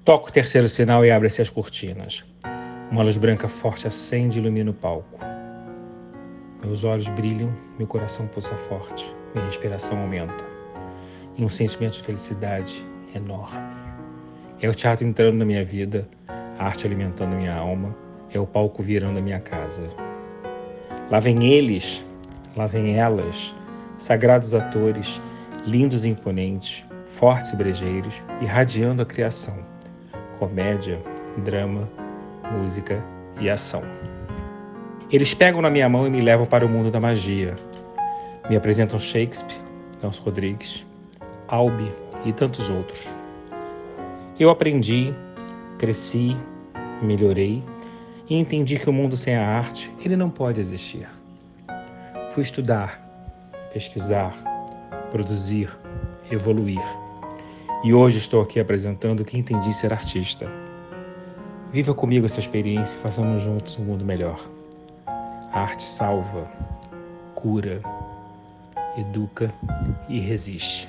Toco o terceiro sinal e abre-se as cortinas. Uma luz branca forte acende e ilumina o palco. Meus olhos brilham, meu coração pulsa forte, minha respiração aumenta. E um sentimento de felicidade enorme. É o teatro entrando na minha vida, a arte alimentando minha alma, é o palco virando a minha casa. Lá vem eles, lá vem elas, sagrados atores, lindos e imponentes, fortes e brejeiros, irradiando a criação. Comédia, drama, música e ação. Eles pegam na minha mão e me levam para o mundo da magia. Me apresentam Shakespeare, Nelson Rodrigues, Albi e tantos outros. Eu aprendi, cresci, melhorei e entendi que o mundo sem a arte, ele não pode existir. Fui estudar, pesquisar, produzir, evoluir. E hoje estou aqui apresentando o que entendi ser artista. Viva comigo essa experiência e façamos juntos um mundo melhor. A arte salva, cura, educa e resiste.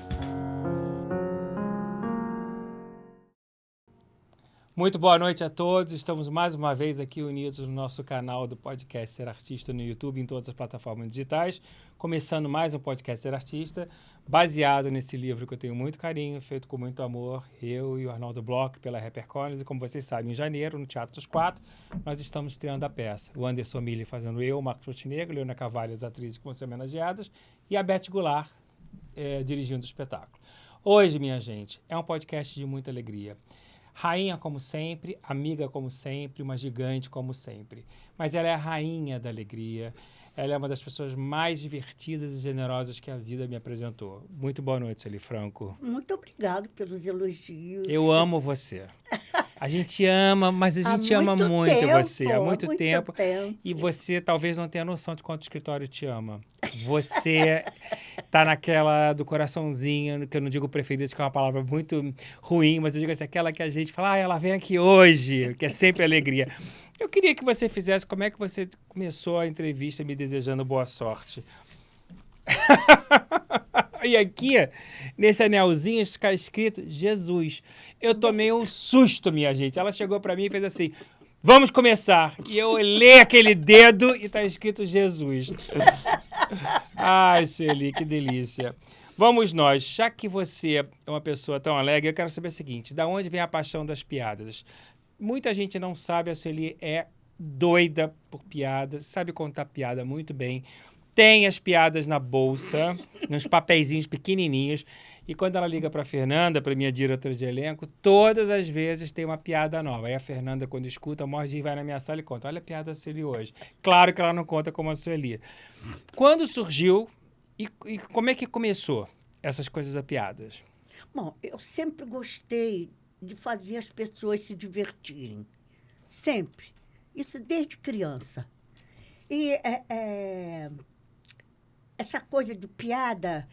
Muito boa noite a todos. Estamos mais uma vez aqui unidos no nosso canal do podcast Ser Artista no YouTube, em todas as plataformas digitais. Começando mais um podcast Ser Artista, baseado nesse livro que eu tenho muito carinho, feito com muito amor, eu e o Arnaldo Bloch, pela HarperCollins. E como vocês sabem, em janeiro, no Teatro dos Quatro, nós estamos estreando a peça. O Anderson Mille fazendo eu, o Marcos Montenegro, Leona Carvalho, as atrizes que vão ser homenageadas, e a Beth Goulart dirigindo o espetáculo. Hoje, minha gente, é um podcast de muita alegria. Rainha como sempre, amiga como sempre, uma gigante como sempre. Mas ela é a rainha da alegria. Ela é uma das pessoas mais divertidas e generosas que a vida me apresentou. Muito boa noite, Sueli Franco. Muito obrigado pelos elogios. Eu amo você. A gente ama, mas a gente ama muito você. Há muito tempo. E você talvez não tenha noção de quanto o escritório te ama. Você tá naquela do coraçãozinho, que eu não digo preferido, que é uma palavra muito ruim, mas eu digo assim, aquela que a gente fala, ela vem aqui hoje, que é sempre alegria. Eu queria que você fizesse, como é que você começou a entrevista me desejando boa sorte? E aqui, nesse anelzinho, está escrito Jesus. Eu tomei um susto, minha gente. Ela chegou para mim e fez assim, vamos começar. E eu olhei aquele dedo e está escrito Jesus. Ai, Sueli, que delícia. Vamos nós. Já que você é uma pessoa tão alegre, eu quero saber o seguinte, da onde vem a paixão das piadas? Muita gente não sabe, a Sueli é doida por piadas, sabe contar piada muito bem. Tem as piadas na bolsa, nos papeizinhos pequenininhos. E quando ela liga para a Fernanda, para minha diretora de elenco, todas as vezes tem uma piada nova. Aí a Fernanda, quando escuta, morde e vai na minha sala e conta. Olha a piada da Sueli hoje. Claro que ela não conta como a Sueli. Quando surgiu e como é que começou essas coisas da piadas? Bom, eu sempre gostei de fazer as pessoas se divertirem. Sempre. Isso desde criança. E essa coisa de piada,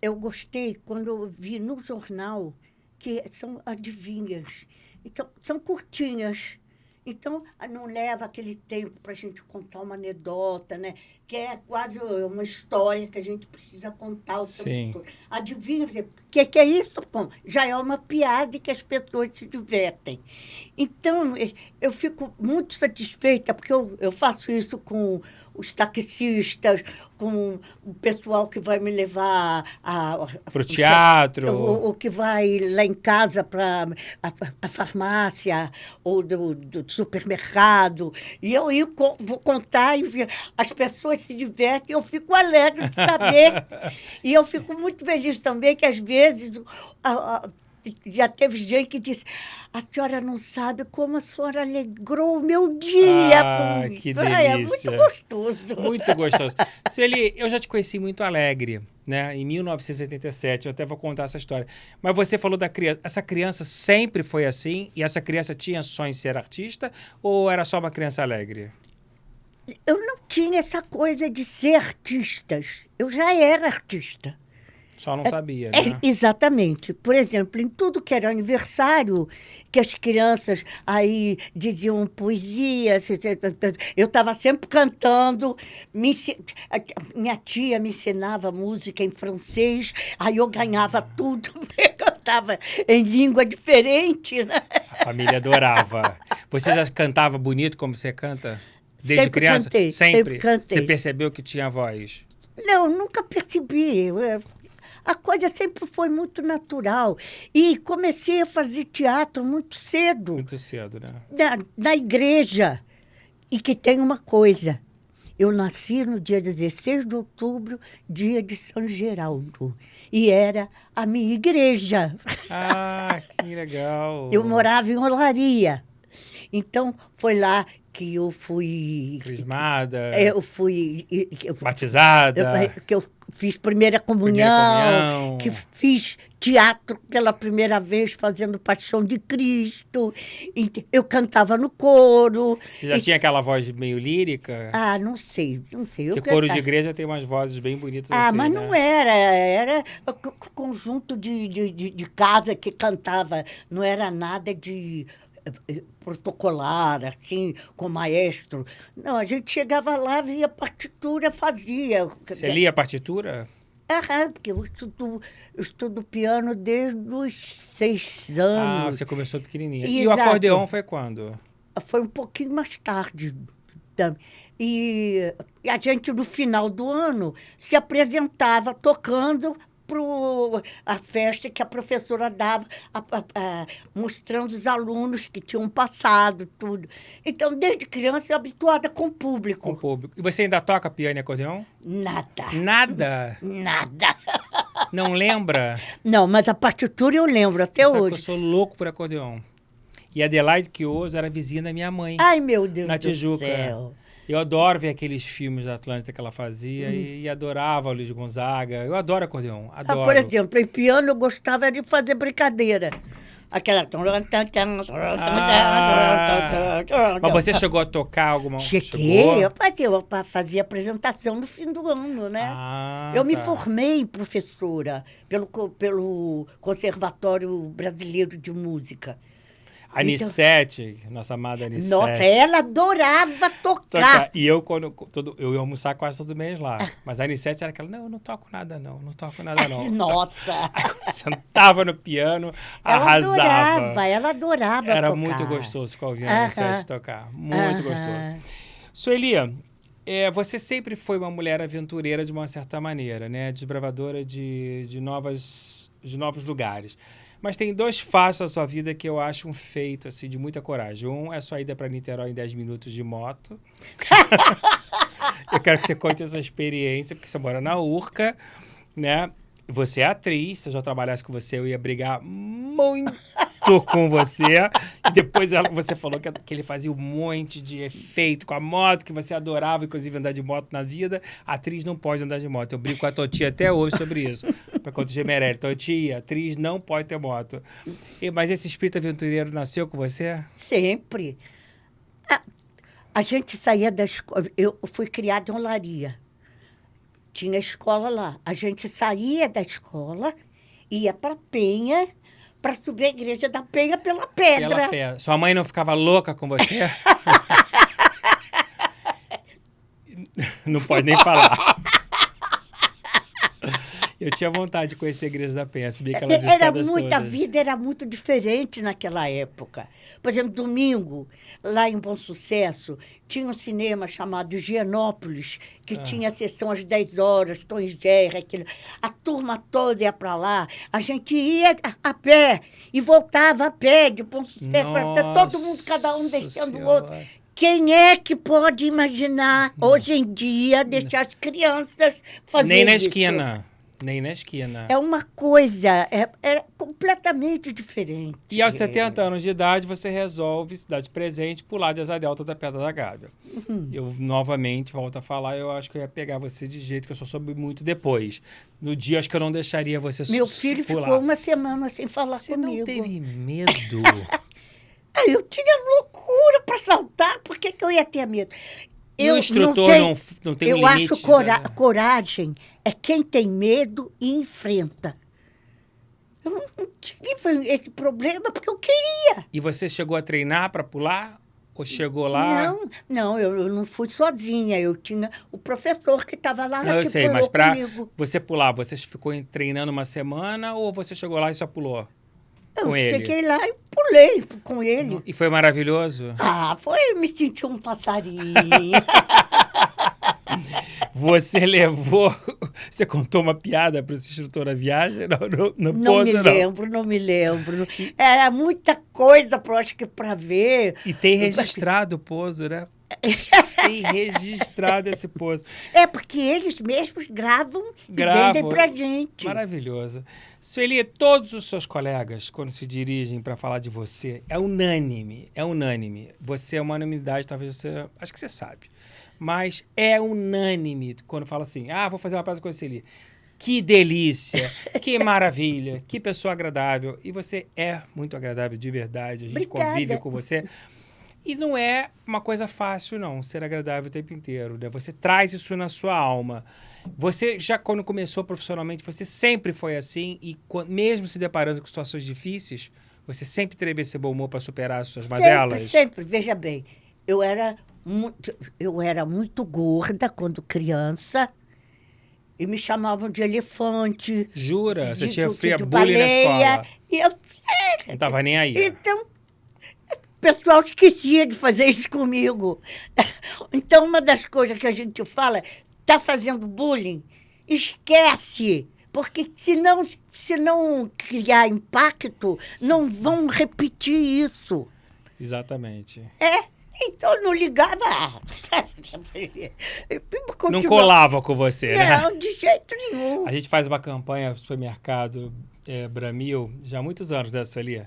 eu gostei quando eu vi no jornal que são adivinhas. Então, são curtinhas. Então, não leva aquele tempo para a gente contar uma anedota, né? Que é quase uma história que a gente precisa contar o tempo todo. Adivinha, o que é isso? Bom, já é uma piada e que as pessoas se divertem. Então, eu fico muito satisfeita, porque eu faço isso com os taxistas, com o pessoal que vai me levar para o teatro. O que vai lá em casa para a farmácia ou do supermercado. E eu vou contar e ver. As pessoas se divertem, eu fico alegre de saber. E eu fico muito feliz também que, às vezes, já teve gente que disse, a senhora não sabe como a senhora alegrou o meu dia. Que delícia. É muito gostoso. Muito gostoso. Sueli, eu já te conheci muito alegre, né? Em 1987, eu até vou contar essa história. Mas você falou da criança. Essa criança sempre foi assim? E essa criança tinha sonho de ser artista? Ou era só uma criança alegre? Eu não tinha essa coisa de ser artista. Eu já era artista. Só não sabia, né? Exatamente. Por exemplo, em tudo que era aniversário, que as crianças aí diziam poesia, eu estava sempre cantando. Minha tia me ensinava música em francês, aí eu ganhava tudo cantando cantava em língua diferente, né? A família adorava. Você já cantava bonito como você canta? Desde Sempre criança? cantei, sempre cantei. Você percebeu que tinha voz? Não, nunca percebi. A coisa sempre foi muito natural. E comecei a fazer teatro muito cedo, Muito cedo, né? na igreja. E que tem uma coisa. Eu nasci no dia 16 de outubro, dia de São Geraldo. E era a minha igreja. Ah, que legal. Eu morava em Olaria. Então, foi lá que eu fui... Crismada, Eu fui... batizada. Que eu fiz primeira comunhão, que fiz teatro pela primeira vez, fazendo Paixão de Cristo. Eu cantava no coro. Você já tinha aquela voz meio lírica? Ah, não sei. Porque coro de igreja tem umas vozes bem bonitas assim, mas né? não era conjunto de casa que cantava, não era nada de protocolar, assim, com maestro. Não, a gente chegava lá, via a partitura, fazia. Você lia a partitura? Porque eu estudo piano desde os 6 anos. Ah, você começou pequenininha. Exato. E o acordeão foi quando? Foi um pouquinho mais tarde. E a gente, no final do ano, se apresentava tocando para a festa que a professora dava, mostrando os alunos que tinham passado, tudo. Então, desde criança, eu habituada com o público. Com o público. E você ainda toca piano e acordeão? Nada. Nada? Nada. Não lembra? Não, mas a partitura eu lembro até Você sabe hoje. que eu sou louco por acordeão. E a Adelaide Quioso era vizinha da minha mãe. Ai, meu Deus na do Tijuca. céu. Eu adoro ver aqueles filmes da Atlântida que ela fazia e adorava o Luiz Gonzaga. Eu adoro acordeão, adoro. Por exemplo, em piano eu gostava de fazer brincadeira. Aquela... Mas você chegou a tocar alguma... Cheguei, eu fazia apresentação no fim do ano, né? Eu me formei professora pelo Conservatório Brasileiro de Música. Anissete, nossa amada Anissete. Nossa, ela adorava tocar. E eu, eu ia almoçar quase todo mês lá. Mas a Anissete era aquela, não, eu não toco nada não. Nossa! Aí, sentava no piano, arrasava. Ela adorava Era tocar. muito gostoso ficar ouvindo a Anissete tocar. Muito gostoso. Sueli, você sempre foi uma mulher aventureira de uma certa maneira, né? Desbravadora de novos lugares. Mas tem 2 fatos da sua vida que eu acho um feito assim, de muita coragem. Um é a sua ida para Niterói em 10 minutos de moto. Eu quero que você conte essa experiência, porque você mora na Urca, né? Você é atriz, se eu já trabalhasse com você, eu ia brigar muito com você. E depois você falou que ele fazia um monte de efeito com a moto, que você adorava, inclusive, andar de moto na vida. A atriz não pode andar de moto. Eu brigo com a Totia até hoje sobre isso. Para contra o Gemerelli. Totia, atriz não pode ter moto. Mas esse espírito aventureiro nasceu com você? Sempre. A gente saía da escola... Eu fui criada em Olaria. Tinha escola lá. A gente saía da escola, ia para Penha, para subir a igreja da Penha pela pedra. Pela pedra. Sua mãe não ficava louca com você? Não pode nem falar. Eu tinha vontade de conhecer a igreja da Penha, subir aquelas escadas todas. A vida era muito diferente naquela época. Por exemplo, domingo, lá em Bom Sucesso, tinha um cinema chamado Higienópolis, que tinha sessão às 10 horas, Tom e Jerry, aquilo. A turma toda ia para lá. A gente ia a pé e voltava a pé de Bom Sucesso. Todo mundo, cada um descendo o outro. Quem é que pode imaginar, hoje em dia, deixar as crianças fazerem Nem na isso? esquina. Nem na esquina. É uma coisa, é completamente diferente. E aos 70 anos de idade, você resolve se dar de presente pular de asa delta da Pedra da Gávea. Eu, novamente, volto a falar, eu acho que eu ia pegar você de jeito que eu só soube muito depois. No dia, acho que eu não deixaria você Meu filho pular. ficou uma semana sem falar você comigo. Você não teve medo? Eu tinha loucura para saltar, por que eu ia ter medo? E o instrutor não tem um limite? Eu acho coragem é quem tem medo e enfrenta. Eu não tive esse problema porque eu queria. E você chegou a treinar para pular? Ou chegou lá? Não, eu não fui sozinha. Eu tinha o professor que estava lá, eu sei, mas para você pular, você ficou treinando uma semana ou você chegou lá e só pulou? com ele? Eu cheguei lá e pulei com ele. E foi maravilhoso? Me senti um passarinho. Você levou... Você contou uma piada para esse instrutor da viagem? No Não pouso, não me lembro. Era muita coisa, acho que para ver. E tem registrado o pouso, né? Tem registrado esse pouso. Porque eles mesmos gravam e vendem pra gente. Maravilhoso. Sueli, todos os seus colegas, quando se dirigem para falar de você, é unânime. Você é uma unanimidade, talvez você... Acho que você sabe. Mas é unânime quando fala assim, vou fazer uma peça com a Sueli. Que delícia, que maravilha, que pessoa agradável. E você é muito agradável de verdade, a gente convive com você. E não é uma coisa fácil, não, ser agradável o tempo inteiro, né? Você traz isso na sua alma. Você, já quando começou profissionalmente, você sempre foi assim e mesmo se deparando com situações difíceis, você sempre teve esse bom humor para superar as suas mazelas? Sempre. Veja bem, eu era muito gorda quando criança e me chamavam de elefante. Jura? Você sofria bullying na escola? E eu... Não estava nem aí. Então... O pessoal esquecia de fazer isso comigo. Então, uma das coisas que a gente fala, tá fazendo bullying, esquece. Porque se não criar impacto, não vão repetir isso. Exatamente. Então eu não ligava. Não colava com você, né? Não, de jeito nenhum. A gente faz uma campanha no supermercado Bramil, já há muitos anos dessa ali.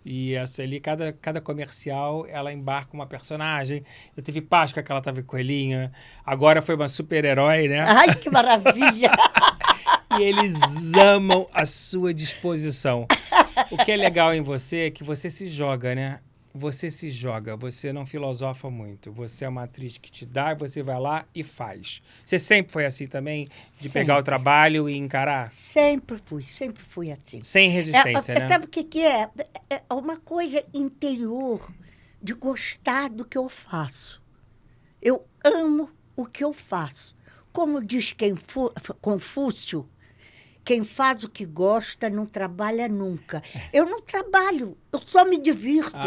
E essa ali, cada comercial, ela embarca uma personagem. Eu tive Páscoa, que ela tava coelhinha. Agora foi uma super-herói, né? Ai, que maravilha! E eles amam a sua disposição. O que é legal em você é que você se joga, né? Você se joga, você não filosofa muito. Você é uma atriz que te dá, você vai lá e faz. Você sempre foi assim também? De pegar o trabalho e encarar? Sempre fui assim. Sem resistência, né? Sabe o que é? É uma coisa interior de gostar do que eu faço. Eu amo o que eu faço. Como diz Confúcio, quem faz o que gosta não trabalha nunca. Eu não trabalho, eu só me divirto.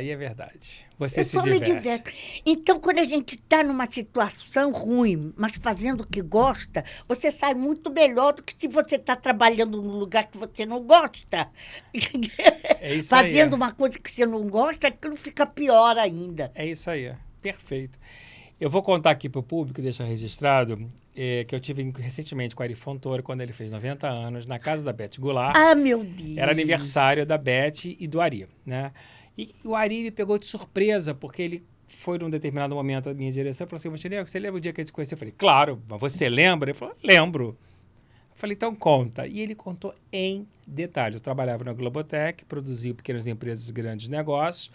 E é verdade. Você se só diverte. Me divirto. Então, quando a gente está numa situação ruim, mas fazendo o que gosta, você sai muito melhor do que se você está trabalhando num lugar que você não gosta. É isso fazendo aí. uma coisa que você não gosta, aquilo fica pior ainda. É isso aí. Perfeito. Eu vou contar aqui para o público, deixar registrado, que eu tive recentemente com o Ari Fontoura, quando ele fez 90 anos, na casa da Beth Goulart. Meu Deus! Era aniversário da Beth e do Ari, né? E o Ari me pegou de surpresa, porque ele foi num determinado momento da minha direção e falou assim, Montenegro, você lembra o dia que a gente se conheceu? Eu falei, claro, mas você lembra? Ele falou, lembro. Eu falei, então conta. E ele contou em detalhes. Eu trabalhava na Globotech, produzia pequenas empresas e grandes negócios,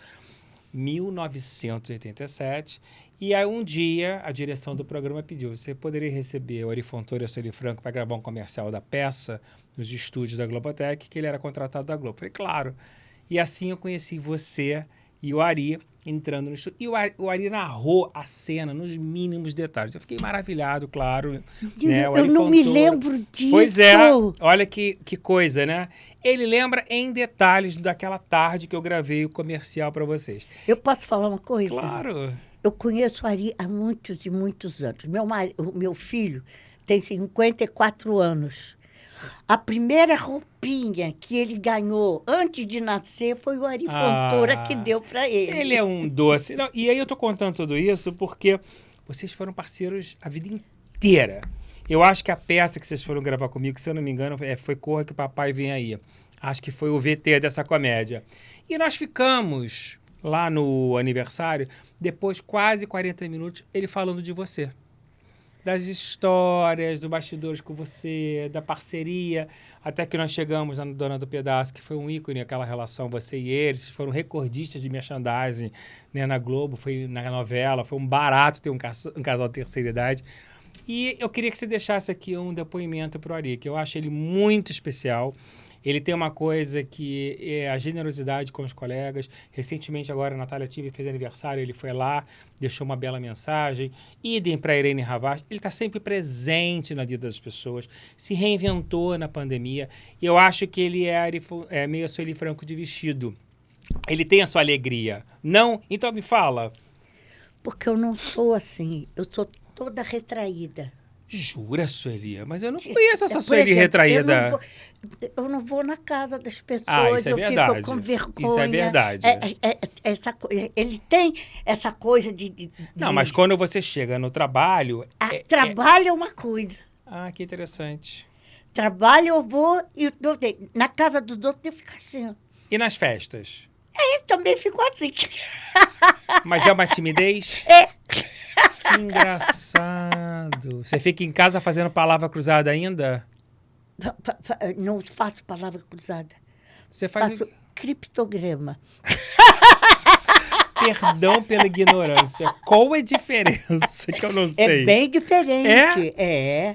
1987. E aí um dia a direção do programa pediu, você poderia receber o Ari Fontoura e a Sueli Franco para gravar um comercial da peça nos estúdios da Globotech, que ele era contratado da Globo. Eu falei, claro. E assim eu conheci você e o Ari entrando no estúdio. E o Ari narrou a cena nos mínimos detalhes. Eu fiquei maravilhado, claro. Né? Eu não me lembro disso. Pois é, olha que coisa, né? Ele lembra em detalhes daquela tarde que eu gravei o comercial para vocês. Eu posso falar uma coisa? Claro. Eu conheço o Ari há muitos e muitos anos. O meu filho tem 54 anos. A primeira roupinha que ele ganhou antes de nascer foi o Ari Fontoura que deu para ele. Ele é um doce. Não, e aí eu tô contando tudo isso porque vocês foram parceiros a vida inteira. Eu acho que a peça que vocês foram gravar comigo, se eu não me engano, foi Corra que o Papai Vem Aí. Acho que foi o VT dessa comédia. E nós ficamos lá no aniversário, depois quase 40 minutos, ele falando de você. Das histórias, do bastidores com você, da parceria, até que nós chegamos na Dona do Pedaço, que foi um ícone, aquela relação, você e eles, vocês foram recordistas de merchandising, né, na Globo, foi na novela, foi um barato ter um casal de terceira idade. E eu queria que você deixasse aqui um depoimento para o Ari, que eu acho ele muito especial. Ele tem uma coisa que é a generosidade com os colegas. Recentemente, agora, a Natália Tive fez aniversário, ele foi lá, deixou uma bela mensagem. Idem para Irene Ravache. Ele está sempre presente na vida das pessoas, se reinventou na pandemia. E eu acho que ele é meio a Sueli Franco de vestido. Ele tem a sua alegria. Não? Então me fala. Porque eu não sou assim, eu sou toda retraída. Jura, Sueli? Mas eu não conheço essa Por Sueli exemplo, retraída. Eu não vou na casa das pessoas, Isso é eu verdade. fico com vergonha. Isso é verdade. Ele tem essa coisa de... Não, mas quando você chega no trabalho... Trabalho é uma coisa. Ah, que interessante. Trabalho eu vou e na casa dos outros eu fico assim. Ó. E nas festas? Aí também fico assim. Mas é uma timidez? É. Que engraçado. Você fica em casa fazendo palavra cruzada ainda? Não faço palavra cruzada. Você faz... Faço criptograma. Perdão pela ignorância. Qual é a diferença que eu não sei? É bem diferente. É.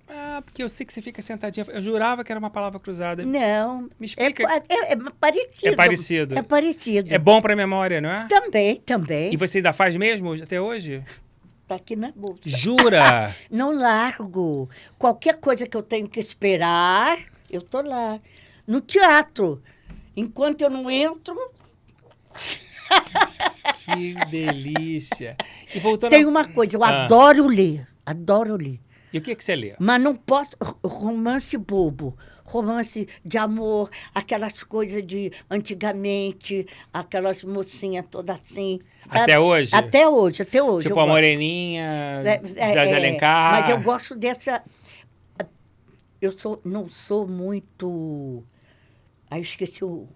Ah, porque eu sei que você fica sentadinha. Eu jurava que era uma palavra cruzada. Não. Me explica. É parecido. É parecido. É parecido. É bom pra memória, não é? Também. E você ainda faz mesmo até hoje? Tá aqui na bolsa. Jura? Não largo. Qualquer coisa que eu tenho que esperar, eu tô lá. No teatro. Enquanto eu não entro... Que delícia. E voltando Tem uma coisa, eu adoro ler. E o que você lê? Mas não posso... Romance bobo. Romance de amor, aquelas coisas de antigamente, aquelas mocinhas todas assim. Até hoje? Até hoje. Tipo a Moreninha, Zé de Alencar. Mas eu gosto dessa... não sou muito... Aí esqueci o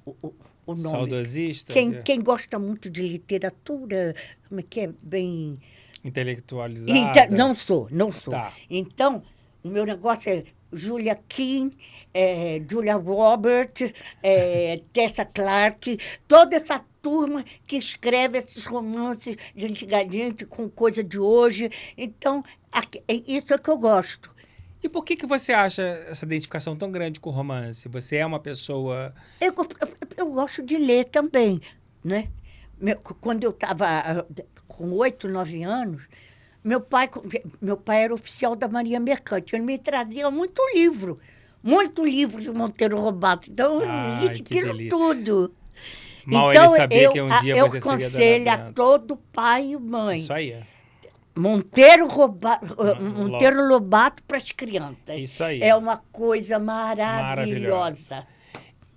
nome. Saudosista? Quem gosta muito de literatura, como é que é? Bem... Intelectualizada? Não sou. Tá. Então, o meu negócio é Julia King, Julia Roberts, Tessa Clarke, toda essa turma que escreve esses romances de antigamente com coisa de hoje. Então, isso é que eu gosto. E por que você acha essa identificação tão grande com o romance? Você é uma pessoa... Eu gosto de ler também, né? Quando eu estava com 8, 9 anos, meu pai era oficial da Marinha Mercante. Ele me trazia muito livro de Monteiro Lobato. Então, eu li aquilo tudo. Mal então, ele sabia que um dia você seria eu aconselho a todo pai e mãe. Isso aí. Monteiro Lobato para as crianças. Isso aí. É uma coisa maravilhosa.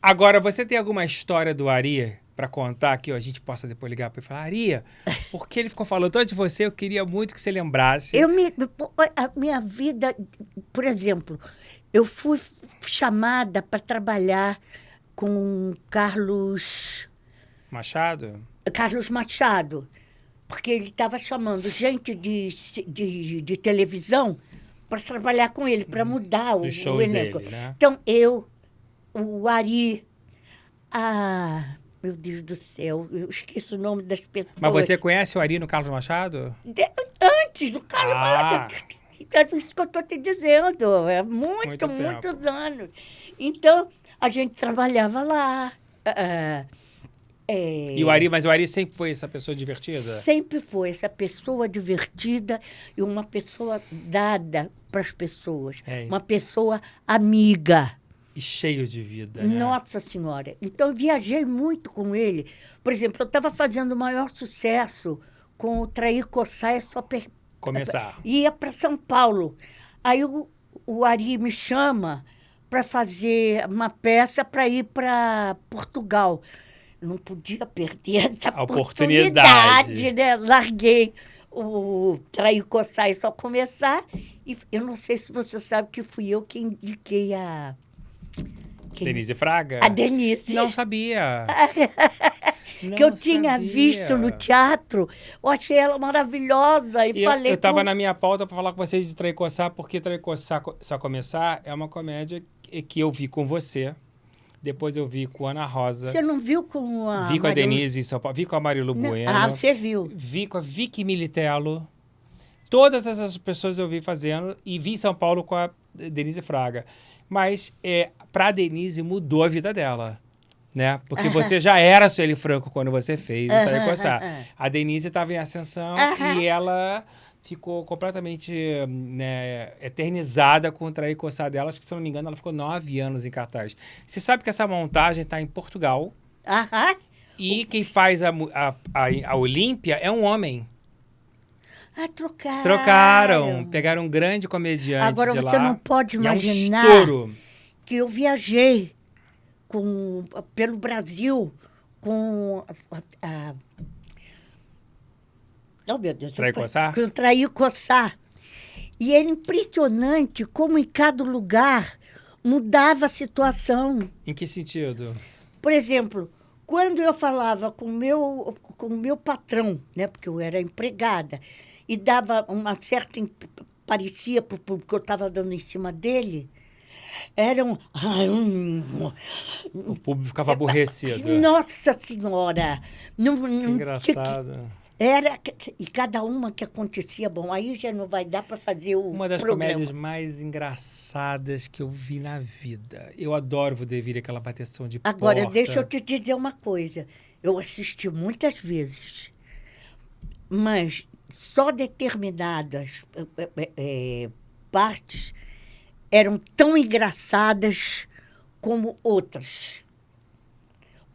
Agora, você tem alguma história do Ari para contar que a gente possa depois ligar para ele e falar, Ari, porque ele ficou falando tanto de você, eu queria muito que você lembrasse. A minha vida, por exemplo, eu fui chamada para trabalhar com Carlos Machado, porque ele estava chamando gente de televisão para trabalhar com ele, para mudar o elenco. Dele, né? Então, o Ari, meu Deus do céu, eu esqueço o nome das pessoas. Mas você conhece o Ari no Carlos Machado? Antes do Carlos Machado. É isso que eu estou te dizendo. É muitos anos. Então, a gente trabalhava lá. Mas o Ari sempre foi essa pessoa divertida? Sempre foi essa pessoa divertida e uma pessoa dada para as pessoas. Uma pessoa amiga. E cheio de vida, né? Nossa Senhora. Então, eu viajei muito com ele. Por exemplo, eu estava fazendo o maior sucesso com o Trair, Coçar, é só começar. Ia para São Paulo. Aí o Ari me chama para fazer uma peça para ir para Portugal. Não podia perder essa oportunidade, né? Larguei o Trair, Coçar e Só Começar. E eu não sei se você sabe que fui eu que indiquei a... Denise Fraga? A Denise. Não sabia. Que eu tinha visto no teatro. Eu achei ela maravilhosa. E falei eu estava na minha pauta para falar com vocês de Trair, Coçar, porque Trair, Coçar, Só Começar é uma comédia que eu vi com você. Depois eu vi com a Ana Rosa. Você não viu com a... Vi com a Denise em São Paulo. Vi com a Marilu Bueno. Você viu. Vi com a Vicky Militello. Todas essas pessoas eu vi fazendo e vi em São Paulo com a Denise Fraga. Mas para a Denise mudou a vida dela. Né? Porque você já era Sueli Franco quando você fez o Traí Coçar. A Denise estava em ascensão e ela ficou completamente, né, eternizada com o Traí Coçar dela. Acho que, se eu não me engano, ela ficou 9 anos em cartaz. Você sabe que essa montagem está em Portugal. E quem faz a Olímpia é um homem. Trocaram. Pegaram um grande comediante Agora, de lá. você não pode imaginar que eu viajei pelo Brasil com oh, meu Deus. Traí Coçar? Com o Traí Coçar. E era impressionante como em cada lugar mudava a situação. Em que sentido? Por exemplo, quando eu falava com o meu patrão, né, porque eu era empregada, e dava uma certa... parecia para o público que eu estava dando em cima dele, era o público ficava aborrecido. Nossa Senhora! Que engraçado. E cada uma que acontecia, bom, aí já não vai dar para fazer o Uma das programa. comédias mais engraçadas que eu vi na vida. Eu adoro Vodevil, aquela bateção de porta. Agora, deixa eu te dizer uma coisa. Eu assisti muitas vezes, mas só determinadas partes eram tão engraçadas como outras.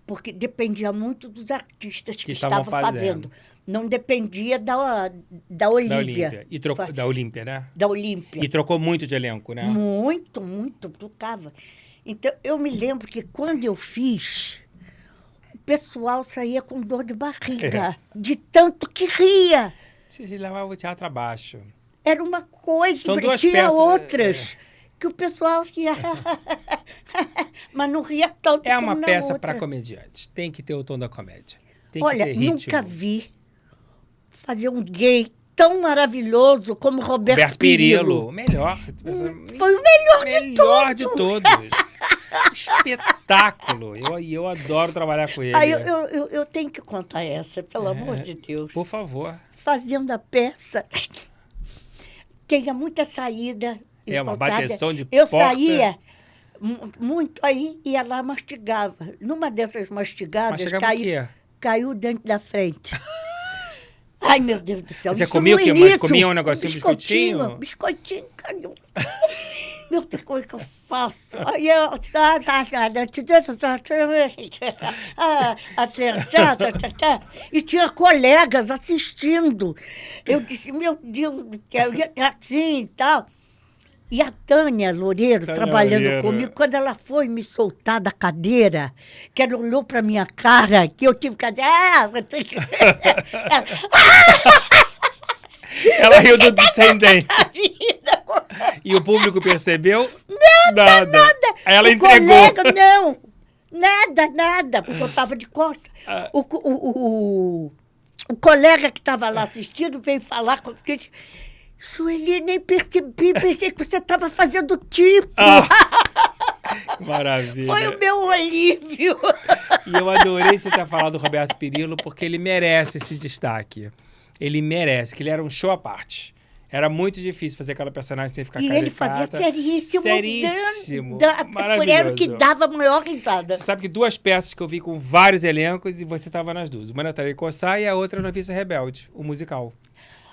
Porque dependia muito dos artistas que estavam fazendo. Não dependia da Olívia. Da Olímpia, né? Da Olímpia. E trocou muito de elenco, né? Muito, muito. Trocava. Então, eu me lembro que quando eu fiz, o pessoal saía com dor de barriga, de tanto que ria. Você levava o teatro abaixo. Era uma coisa, São duas tinha peças, outras que o pessoal ria, mas não ria tanto como É uma na peça outra. para comediante. Tem que ter o tom da comédia. Tem Olha, que ter ritmo. nunca vi fazer um gay tão maravilhoso como Roberto Perillo. O melhor. Foi o melhor de todos. Espetáculo. Eu adoro trabalhar com ele. Aí eu tenho que contar essa, pelo amor de Deus. Por favor. Fazendo a peça, tinha muita saída. Uma bateção de eu porta. Eu saía muito, aí ia lá, mastigava. Numa dessas mastigadas, caiu o dente da frente. Ai, meu Deus do céu. Você comia o quê? Mas comia um negocinho, biscoitinho? Biscoitinho, caiu. Meu Deus, como é que eu faço? Aí e tinha colegas assistindo. Eu disse, meu Deus, assim e tal. E a Tânia Loureiro, trabalhando comigo, quando ela foi me soltar da cadeira, que ela olhou para minha cara, que eu tive que dizer, ela riu do descendente. E o público percebeu? Nada. Aí ela entregou. Colega, não. Nada, porque eu estava de costas. O colega que estava lá assistindo veio falar com a gente. Sueli, nem percebi, pensei que você estava fazendo tipo. Maravilha. Foi o meu alívio. E eu adorei você ter falado do Roberto Perillo, porque ele merece esse destaque. Ele merece, que ele era um show à parte. Era muito difícil fazer aquela personagem sem ficar caricata. E ele fazia seríssimo. Seríssimo. Maravilhoso. Era o que dava a maior risada. Você sabe que 2 peças que eu vi com vários elencos e você estava nas duas. Uma era Traí Coçar e a outra Noviça Rebelde, o musical.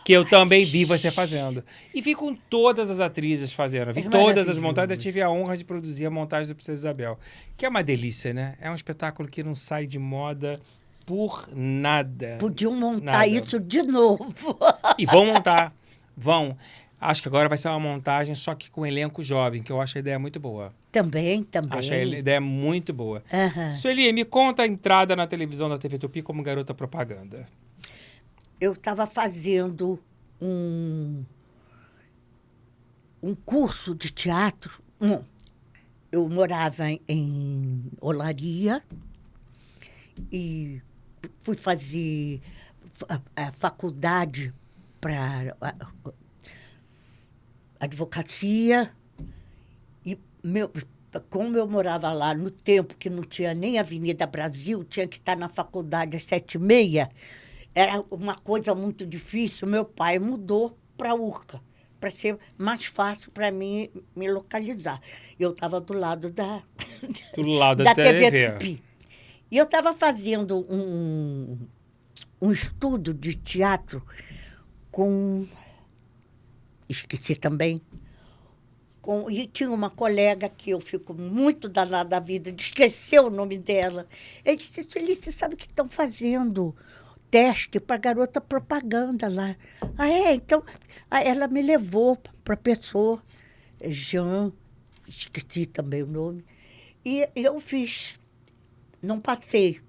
Que eu também vi você fazendo. E vi com todas as atrizes fazendo. Vi todas as montagens. Eu tive a honra de produzir a montagem do Princesa Isabel. Que é uma delícia, né? É um espetáculo que não sai de moda por nada. Podiam montar isso de novo. E vão montar. Vão. Acho que agora vai ser uma montagem só que com elenco jovem, que eu acho a ideia muito boa. Também. Acho a ideia muito boa. Uhum. Sueli, me conta a entrada na televisão da TV Tupi como garota propaganda. Eu estava fazendo um curso de teatro. Eu morava em Olaria e fui fazer a faculdade para advocacia. E como eu morava lá no tempo que não tinha nem Avenida Brasil, tinha que estar na faculdade às 7h30, era uma coisa muito difícil. Meu pai mudou para a Urca, para ser mais fácil para mim me localizar. Eu estava do lado Do lado da da TV TV. Tupi. E eu estava fazendo um estudo de teatro com... Esqueci também. E tinha uma colega que eu fico muito danada da vida de esquecer o nome dela. Ele disse, Sueli, você sabe o que estão fazendo? Teste para garota propaganda lá. Ah, é? Então, ela me levou para a pessoa, Jean, esqueci também o nome, e eu fiz. Não passei.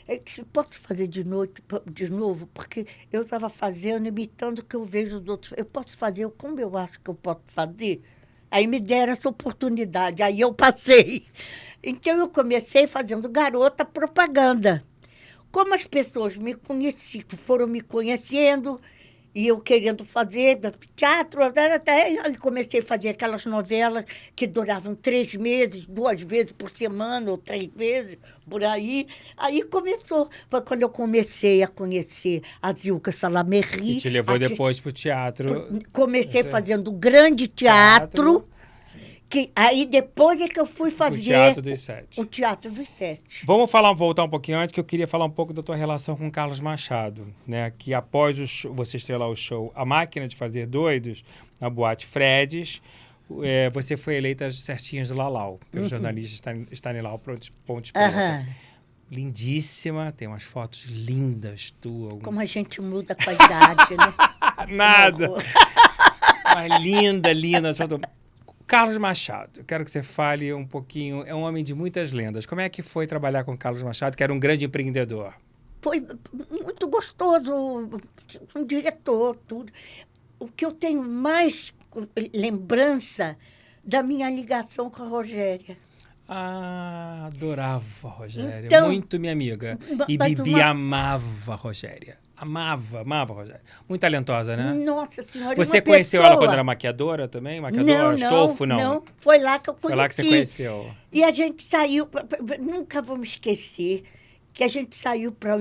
Eu disse, posso fazer de novo? Porque eu estava fazendo, imitando o que eu vejo dos outros. Eu posso fazer como eu acho que eu posso fazer? Aí me deram essa oportunidade, aí eu passei. Então, eu comecei fazendo garota propaganda. Como as pessoas me conheciam, foram me conhecendo, e eu querendo fazer teatro, aí comecei a fazer aquelas novelas que duravam 3 meses, 2 vezes por semana, ou 3 vezes, por aí. Aí começou. Foi quando eu comecei a conhecer a Zilka Salamerri. Que te levou depois pro teatro. Comecei fazendo grande teatro. Aí depois é que eu fui fazer... O Teatro dos Sete. O Teatro dos Sete. Vamos voltar um pouquinho antes, que eu queria falar um pouco da tua relação com o Carlos Machado, né? Que após você estrelar o show A Máquina de Fazer Doidos, na Boate Fredes, você foi eleita às certinhas do Lalau, pelo jornalista Stanilau Pontes Preta. Lindíssima, tem umas fotos lindas tuas. Como a gente muda com a idade, né? Nada! Mas linda, linda. Carlos Machado, eu quero que você fale um pouquinho, é um homem de muitas lendas. Como é que foi trabalhar com Carlos Machado, que era um grande empreendedor? Foi muito gostoso, um diretor, tudo. O que eu tenho mais lembrança da minha ligação com a Rogéria. Ah, adorava a Rogéria, Então, muito minha amiga. E Bibi amava a Rogéria. Amava a Rogéria. Muito talentosa, né? Nossa Senhora, você conheceu ela quando era maquiadora também? Maquiadora? Estofo, não? Não, foi lá que eu conheci. Foi lá que você conheceu. E a gente saiu, nunca vou me esquecer, que a gente saiu para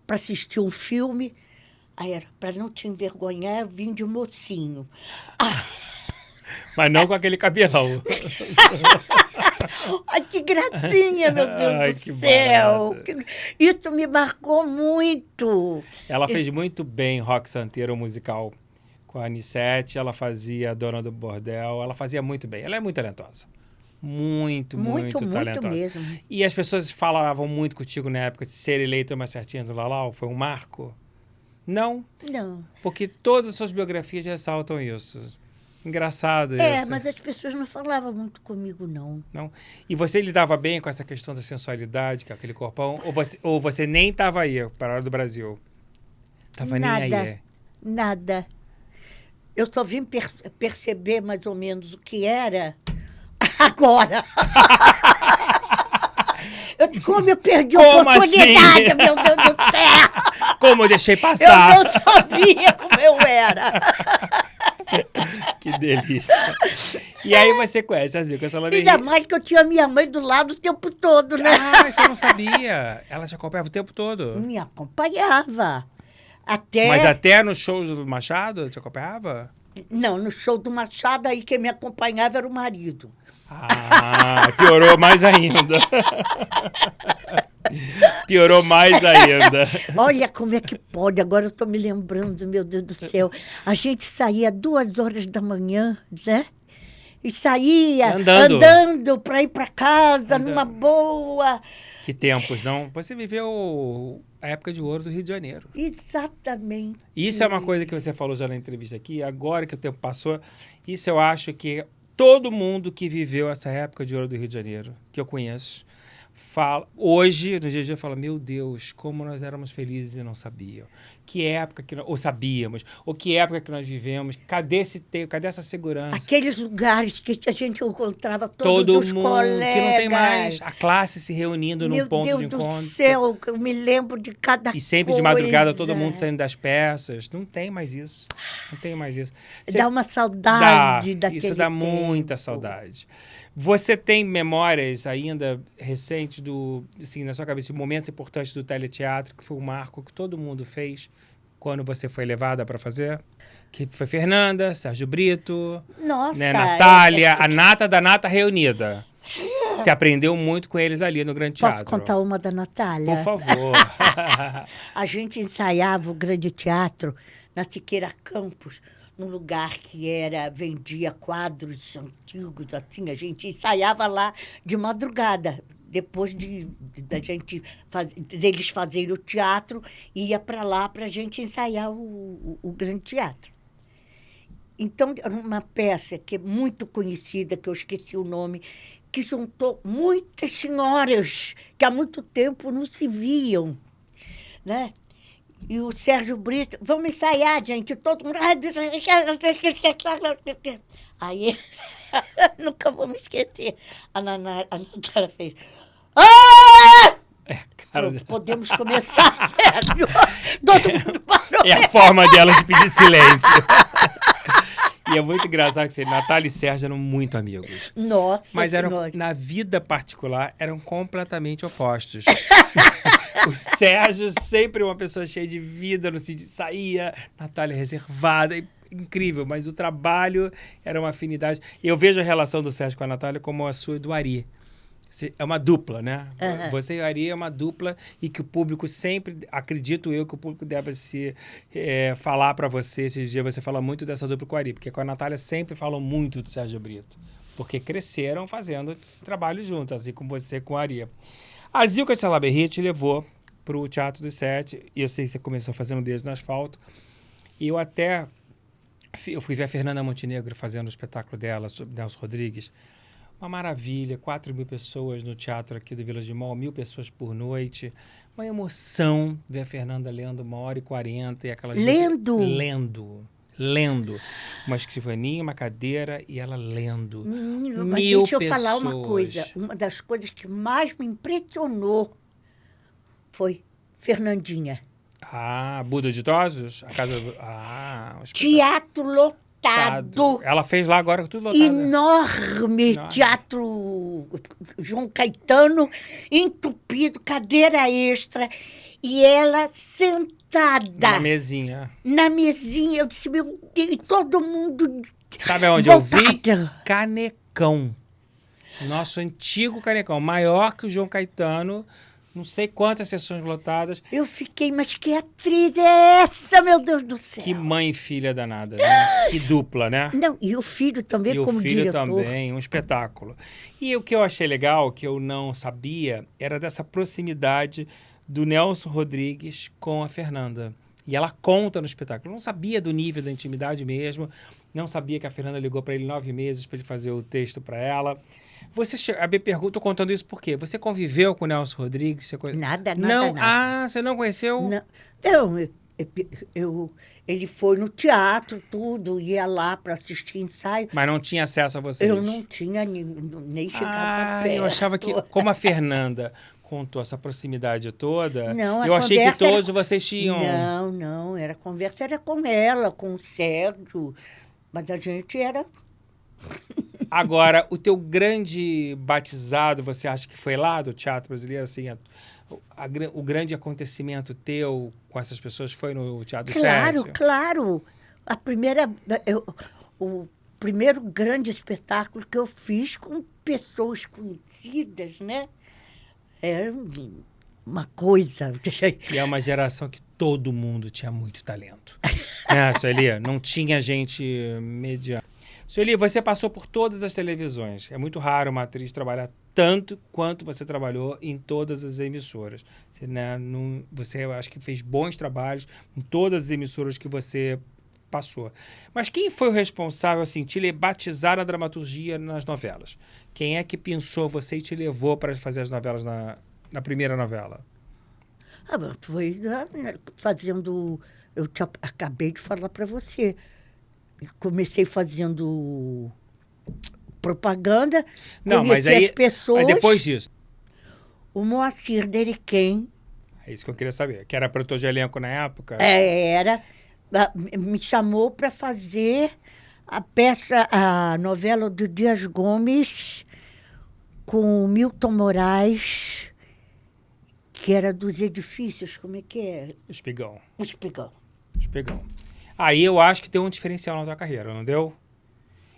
assistir um filme. Aí era, para não te envergonhar, eu vim de mocinho. Mas não com aquele cabelão. Ai, que gracinha, meu Deus que do céu. barato. Isso me marcou muito. Ela fez muito bem Rock Santeiro, o musical, com a Anissete. Ela fazia Dona do Bordel. Ela fazia muito bem. Ela é muito talentosa. Muito talentosa. Mesmo. E as pessoas falavam muito contigo na época de ser eleita uma certinha do Lalau. Foi um marco? Não? Não. Porque todas as suas biografias ressaltam isso. Engraçado isso. Mas as pessoas não falavam muito comigo, não. Não? E você lidava bem com essa questão da sensualidade, com aquele corpão? Ou você nem estava aí, para a hora do Brasil? Estava nem aí? Nada. Eu só vim perceber mais ou menos o que era agora. Como eu perdi a oportunidade, assim? Meu Deus do céu! Como eu deixei passar? Eu não sabia como eu era. Que delícia. E aí você conhece a Zilka Salamerri. Ainda mais que eu tinha minha mãe do lado o tempo todo, né? Ah, você não sabia. Ela te acompanhava o tempo todo? Me acompanhava. Mas até nos shows do Machado te acompanhava? Não, no show do Machado, aí quem me acompanhava era o marido. Ah, piorou mais ainda. Piorou mais ainda. Olha como é que pode, agora eu estou me lembrando, meu Deus do céu. A gente saía 2h da manhã, né? E saía andando para ir para casa, numa boa. Que tempos, não? Você viveu a época de ouro do Rio de Janeiro. Exatamente. Isso é uma coisa que você falou já na entrevista aqui, agora que o tempo passou. Isso eu acho que todo mundo que viveu essa época de ouro do Rio de Janeiro, que eu conheço, fala, hoje, no dia a dia, fala, meu Deus, como nós éramos felizes e não sabíamos. Que época que nós, ou sabíamos, ou que época que nós vivemos, cadê essa segurança? Aqueles lugares que a gente encontrava todos os mundo, colegas. Que não tem mais a classe se reunindo num ponto de encontro. Meu Deus do céu, eu me lembro de cada coisa. E sempre de madrugada, todo mundo saindo das peças. Não tem mais isso. Não tem mais isso. Dá uma saudade daquele Isso dá tempo. muita saudade. Você tem memórias ainda recentes assim, na sua cabeça, de momentos importantes do teleteatro, que foi um marco que todo mundo fez quando você foi levada para fazer? Que foi Fernanda, Sérgio Brito, Nossa, né, Natália, a nata da nata reunida. Você aprendeu muito com eles ali no Grande Posso Teatro. contar uma da Natália? Por favor. A gente ensaiava o Grande Teatro na Siqueira Campos, num lugar que vendia quadros antigos, assim. A gente ensaiava lá de madrugada. Depois deles fazerem o teatro, ia para lá para a gente ensaiar o Grande Teatro. Então, era uma peça que é muito conhecida, que eu esqueci o nome, que juntou muitas senhoras que há muito tempo não se viam, né? E o Sérgio Brito, vamos ensaiar, gente, todo mundo... Aí, nunca vou me esquecer, a Natália fez... Cara, podemos começar, Sérgio. Todo mundo parou. é a forma dela de pedir silêncio. E é muito engraçado que Natália e Sérgio eram muito amigos. Nossa Mas Senhora. na vida particular, eram completamente opostos. O Sérgio sempre uma pessoa cheia de vida, no sentido, saía, Natália reservada, incrível, mas o trabalho era uma afinidade. E eu vejo a relação do Sérgio com a Natália como a sua e do Ari. É uma dupla, né? Uhum. Você e o Ari é uma dupla e que o público sempre, acredito eu, que o público deve falar para você. Esses dias você fala muito dessa dupla com o Ari, porque com a Natália sempre falam muito do Sérgio Brito, porque cresceram fazendo trabalho juntos, assim como você com o Ari. A Zilka de Salaberry te levou para o Teatro dos Sete, e eu sei que você começou fazendo Beijo no Asfalto, e eu fui ver a Fernanda Montenegro fazendo o espetáculo dela, sobre Nelson Rodrigues. Uma maravilha, 4.000 pessoas no teatro aqui do Vila de Mall, 1.000 pessoas por noite. Uma emoção ver a Fernanda lendo 1h40 e aquela... Lendo? Lendo. Uma escrivaninha, uma cadeira e ela lendo. Mas deixa eu falar uma coisa. Uma das coisas que mais me impressionou foi Fernandinha. Ah, Buda de Idosos? A casa do... Teatro lotado. Ela fez lá agora tudo lotado. Enorme. Teatro João Caetano, entupido, cadeira extra. E ela sentada. Na mesinha. Eu disse, meu Deus, todo mundo... Sabe aonde voltado. Eu vi? Canecão. Nosso antigo Canecão. Maior que o João Caetano. Não sei quantas sessões lotadas. Eu fiquei, mas que atriz é essa, meu Deus do céu? Que mãe e filha danada, né? Que dupla, né? Não, e o filho também como diretor. E o filho também, um espetáculo. E o que eu achei legal, que eu não sabia, era dessa proximidade do Nelson Rodrigues com a Fernanda. E ela conta no espetáculo. Eu não sabia do nível da intimidade mesmo. Não sabia que a Fernanda ligou para ele 9 meses para ele fazer o texto para ela. A B pergunta, contando isso por quê? Você conviveu com o Nelson Rodrigues? Nada. Você não conheceu? Não, ele foi no teatro, tudo, ia lá para assistir ensaio. Mas não tinha acesso a vocês? Eu não tinha, nem chegava perto. Eu achava que, como a Fernanda contou essa proximidade toda, não, eu achei que todos vocês tinham... Não, a conversa era com ela, com o Sérgio, mas a gente era... Agora, o teu grande batizado, você acha que foi lá do Teatro Brasileiro? Assim, o grande acontecimento teu com essas pessoas foi no Teatro Sete? Claro. O primeiro grande espetáculo que eu fiz com pessoas conhecidas, né? Era uma coisa... E é uma geração que todo mundo tinha muito talento. Sueli? Não tinha gente mediana. Sueli, você passou por todas as televisões. É muito raro uma atriz trabalhar tanto quanto você trabalhou em todas as emissoras. Você acho que fez bons trabalhos em todas as emissoras que você passou. Mas quem foi o responsável, assim, te batizar a dramaturgia nas novelas? Quem é que pensou você e te levou para fazer as novelas na primeira novela? Foi fazendo... Eu acabei de falar para você. Comecei fazendo propaganda, conheci as pessoas. Mas depois disso? O Moacir Deriquém. É isso que eu queria saber. Que era produtor de elenco na época? Era. Me chamou para fazer a novela do Dias Gomes com o Milton Moraes, que era dos edifícios, como é que é? Espigão. O Espigão. Aí eu acho que deu um diferencial na tua carreira, não deu?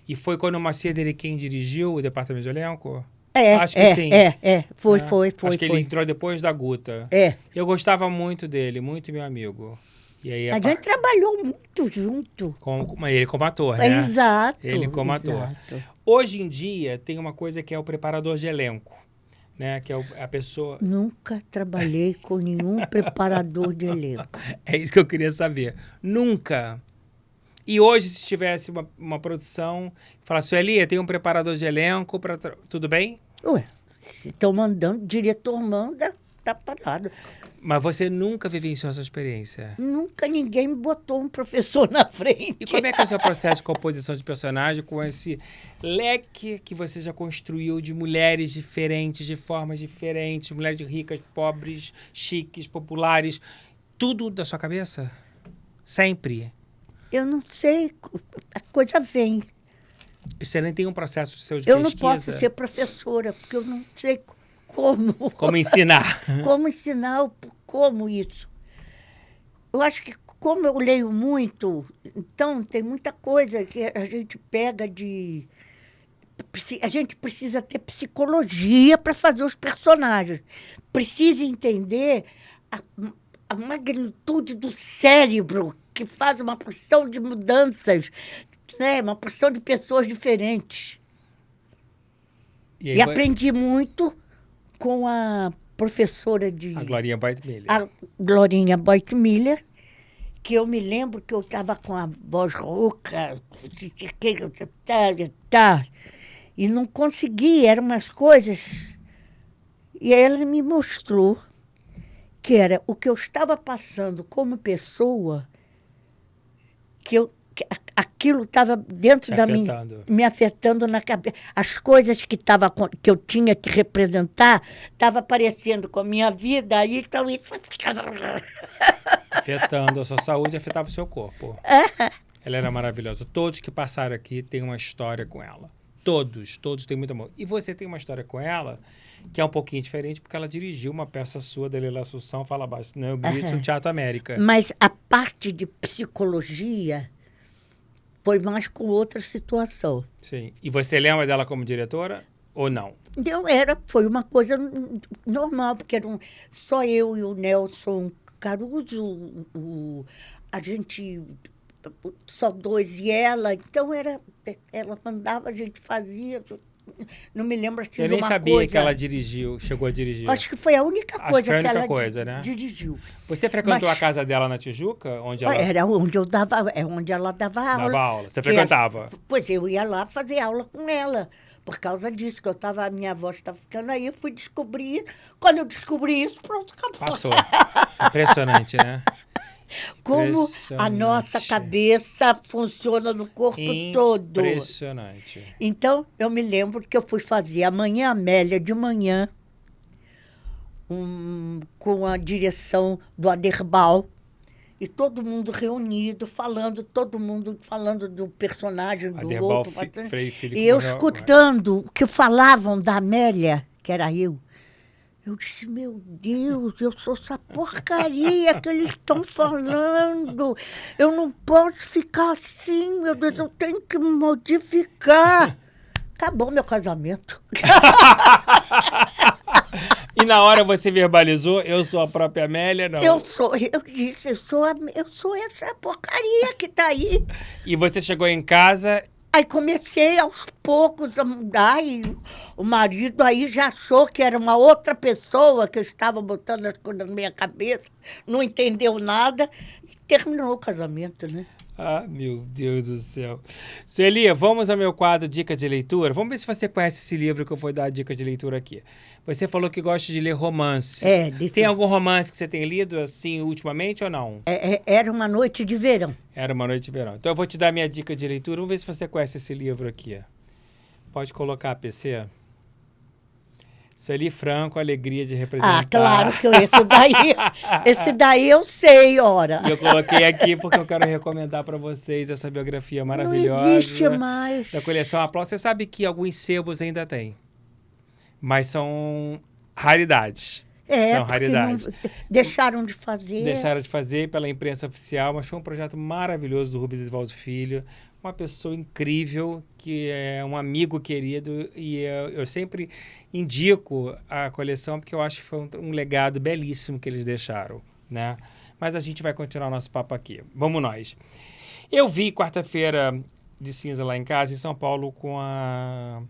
E foi quando o Maciel Deriquem dirigiu o departamento de elenco? Acho que sim. Foi. Acho que ele entrou depois da Guta. É. Eu gostava muito dele, muito meu amigo. E aí A gente trabalhou muito junto. Ele como ator, né? Exato. Ele como ator. Exato. Hoje em dia, tem uma coisa que é o preparador de elenco, né? Que é a pessoa... Nunca trabalhei com nenhum preparador de elenco. É isso que eu queria saber. Nunca. E hoje, se tivesse uma produção, falasse, Sueli, tem um preparador de elenco, tudo bem? Ué, se estão mandando, o diretor manda, tá parado. Mas você nunca vivenciou essa experiência? Nunca ninguém me botou um professor na frente. E como é que é o seu processo de composição de personagem com esse leque que você já construiu de mulheres diferentes, de formas diferentes, mulheres ricas, pobres, chiques, populares, tudo da sua cabeça? Sempre? Eu não sei, a coisa vem. Você nem tem um processo seu de Eu pesquisa? não posso ser professora, porque eu não sei como. Como ensinar? Como ensinar, como isso. Eu acho que, como eu leio muito, então tem muita coisa que a gente pega de... A gente precisa ter psicologia para fazer os personagens. Precisa entender a magnitude do cérebro, que faz uma porção de mudanças, né? Uma porção de pessoas diferentes. E aprendi muito com a professora de... A Glorinha Boitmiller. A Glorinha Boitmiller, que eu me lembro que eu estava com a voz rouca, e não conseguia, eram umas coisas... E ela me mostrou que era o que eu estava passando como pessoa, que aquilo estava dentro da minha... me afetando na cabeça. As coisas que eu tinha que representar estavam aparecendo com a minha vida, aí então isso... Afetando a sua saúde, afetava o seu corpo. Ela era maravilhosa. Todos que passaram aqui têm uma história com ela. Todos têm muito amor. E você tem uma história com ela que é um pouquinho diferente, porque ela dirigiu uma peça sua da Leila Assunção, Fala Baixo, né? Eu grito no Teatro América. Mas a parte de psicologia foi mais com outra situação. Sim. E você lembra dela como diretora ou não? Não, foi uma coisa normal, porque eram só eu e o Nelson Caruso, a gente... só dois e ela, então ela mandava, a gente fazia, não me lembro assim de uma coisa. Eu nem sabia que ela chegou a dirigir. Acho que foi a única coisa que ela né? dirigiu. Você frequentou a casa dela na Tijuca? Onde ela... Era onde onde ela dava aula. Dava aula, você frequentava? Pois eu ia lá fazer aula com ela. Por causa disso, que a minha voz estava ficando aí, eu fui descobrir. Quando eu descobri isso, pronto, acabou. Passou. Impressionante, né? Como a nossa cabeça funciona no corpo todo. Impressionante. Então, eu me lembro que eu fui fazer Amanhã Amélia de manhã, com a direção do Aderbal, e todo mundo reunido, todo mundo falando do personagem do Aderbal, outro. Frei Filipe, e eu escutando o que falavam da Amélia, que era eu. Eu disse, meu Deus, eu sou essa porcaria que eles estão falando. Eu não posso ficar assim, meu Deus, eu tenho que me modificar. Acabou meu casamento. E na hora você verbalizou, eu sou a própria Amélia, não? Eu disse, eu sou essa porcaria que está aí. E você chegou em casa... Aí comecei aos poucos a mudar e o marido aí já achou que era uma outra pessoa que eu estava botando as coisas na minha cabeça, não entendeu nada e terminou o casamento, né? Ah, meu Deus do céu. Sueli, vamos ao meu quadro Dica de Leitura. Vamos ver se você conhece esse livro que eu vou dar a dica de leitura aqui. Você falou que gosta de ler romance. Tem algum romance que você tem lido assim ultimamente ou não? Era Uma Noite de Verão. Era Uma Noite de Verão. Então eu vou te dar a minha dica de leitura. Vamos ver se você conhece esse livro aqui. Pode colocar a PC. Sueli Franco, Alegria de Representar. Ah, claro que esse daí eu sei, ora. E eu coloquei aqui porque eu quero recomendar para vocês essa biografia maravilhosa. Não existe mais. Da coleção Aplauso. Você sabe que alguns sebos ainda tem, mas são raridades. São porque raridades. deixaram de fazer. Deixaram de fazer pela imprensa oficial, mas foi um projeto maravilhoso do Rubens Oswaldo Filho, uma pessoa incrível, que é um amigo querido, e eu sempre indico a coleção porque eu acho que foi um legado belíssimo que eles deixaram, né? Mas a gente vai continuar o nosso papo aqui. Vamos nós. Eu vi quarta-feira de cinza lá em casa, em São Paulo, com a...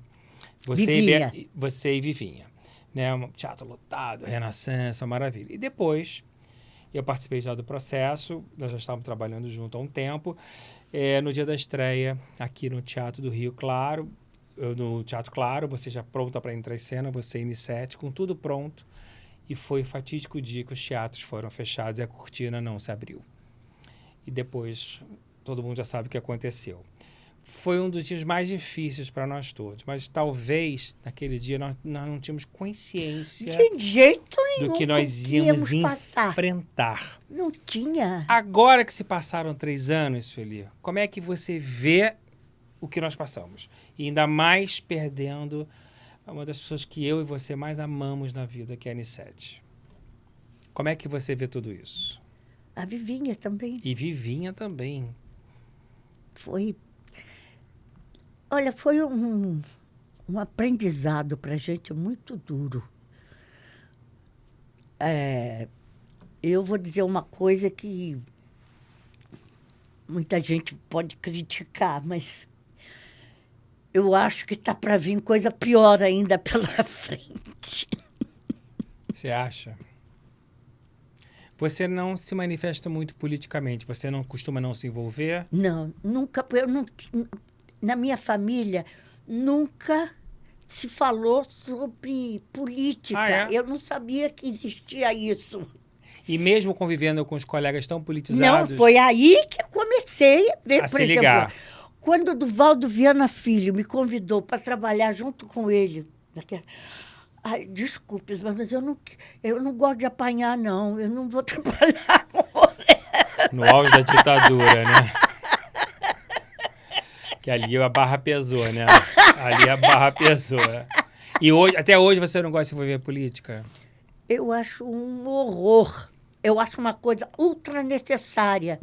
Vivinha. Você e Vivinha. Né? Um teatro lotado, Renascença, maravilha. E depois, eu participei já do processo, nós já estávamos trabalhando junto há um tempo, no dia da estreia, aqui no Teatro do Rio Claro, no Teatro Claro, você já pronta para entrar em cena, você e N7, com tudo pronto, e foi o fatídico dia que os teatros foram fechados e a cortina não se abriu. E depois, todo mundo já sabe o que aconteceu. Foi um dos dias mais difíceis para nós todos, mas talvez naquele dia nós não tínhamos consciência De jeito nenhum do que nós íamos enfrentar. Não tinha. Agora que se passaram 3 anos, Sueli, como é que você vê o que nós passamos? E ainda mais perdendo uma das pessoas que eu e você mais amamos na vida, que é a N7. Como é que você vê tudo isso? A Vivinha também. E Vivinha também. Foi... Olha, foi um aprendizado para a gente muito duro. Eu vou dizer uma coisa que muita gente pode criticar, mas eu acho que está para vir coisa pior ainda pela frente. Você acha? Você não se manifesta muito politicamente, você não costuma não se envolver? Não, nunca... Eu não, na minha família, nunca se falou sobre política. Ah, é? Eu não sabia que existia isso. E mesmo convivendo com os colegas tão politizados... Não, foi aí que eu comecei a ver, a se ligar. Quando o Duvaldo Viana Filho me convidou para trabalhar junto com ele, ai, desculpe, mas eu não gosto de apanhar, não. Eu não vou trabalhar com você. No auge da ditadura, né? Que ali a barra pesou, né? Ali a barra pesou. E hoje, até hoje você não gosta de se envolver em política? Eu acho um horror. Eu acho uma coisa ultra necessária.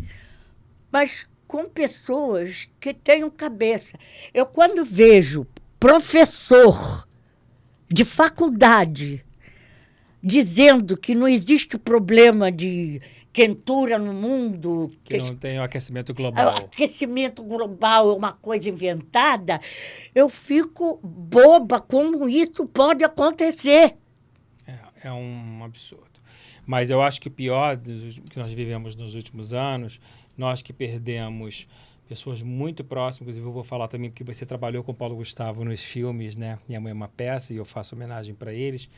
Mas com pessoas que tenham cabeça. Eu, quando vejo professor de faculdade dizendo que não existe problema de quentura no mundo... Que não tem o aquecimento global. O aquecimento global é uma coisa inventada, eu fico boba como isso pode acontecer. É um absurdo. Mas eu acho que o pior que nós vivemos nos últimos anos, nós que perdemos pessoas muito próximas, inclusive eu vou falar também porque você trabalhou com o Paulo Gustavo nos filmes, né? Minha Mãe é uma Peça, e eu faço homenagem para eles.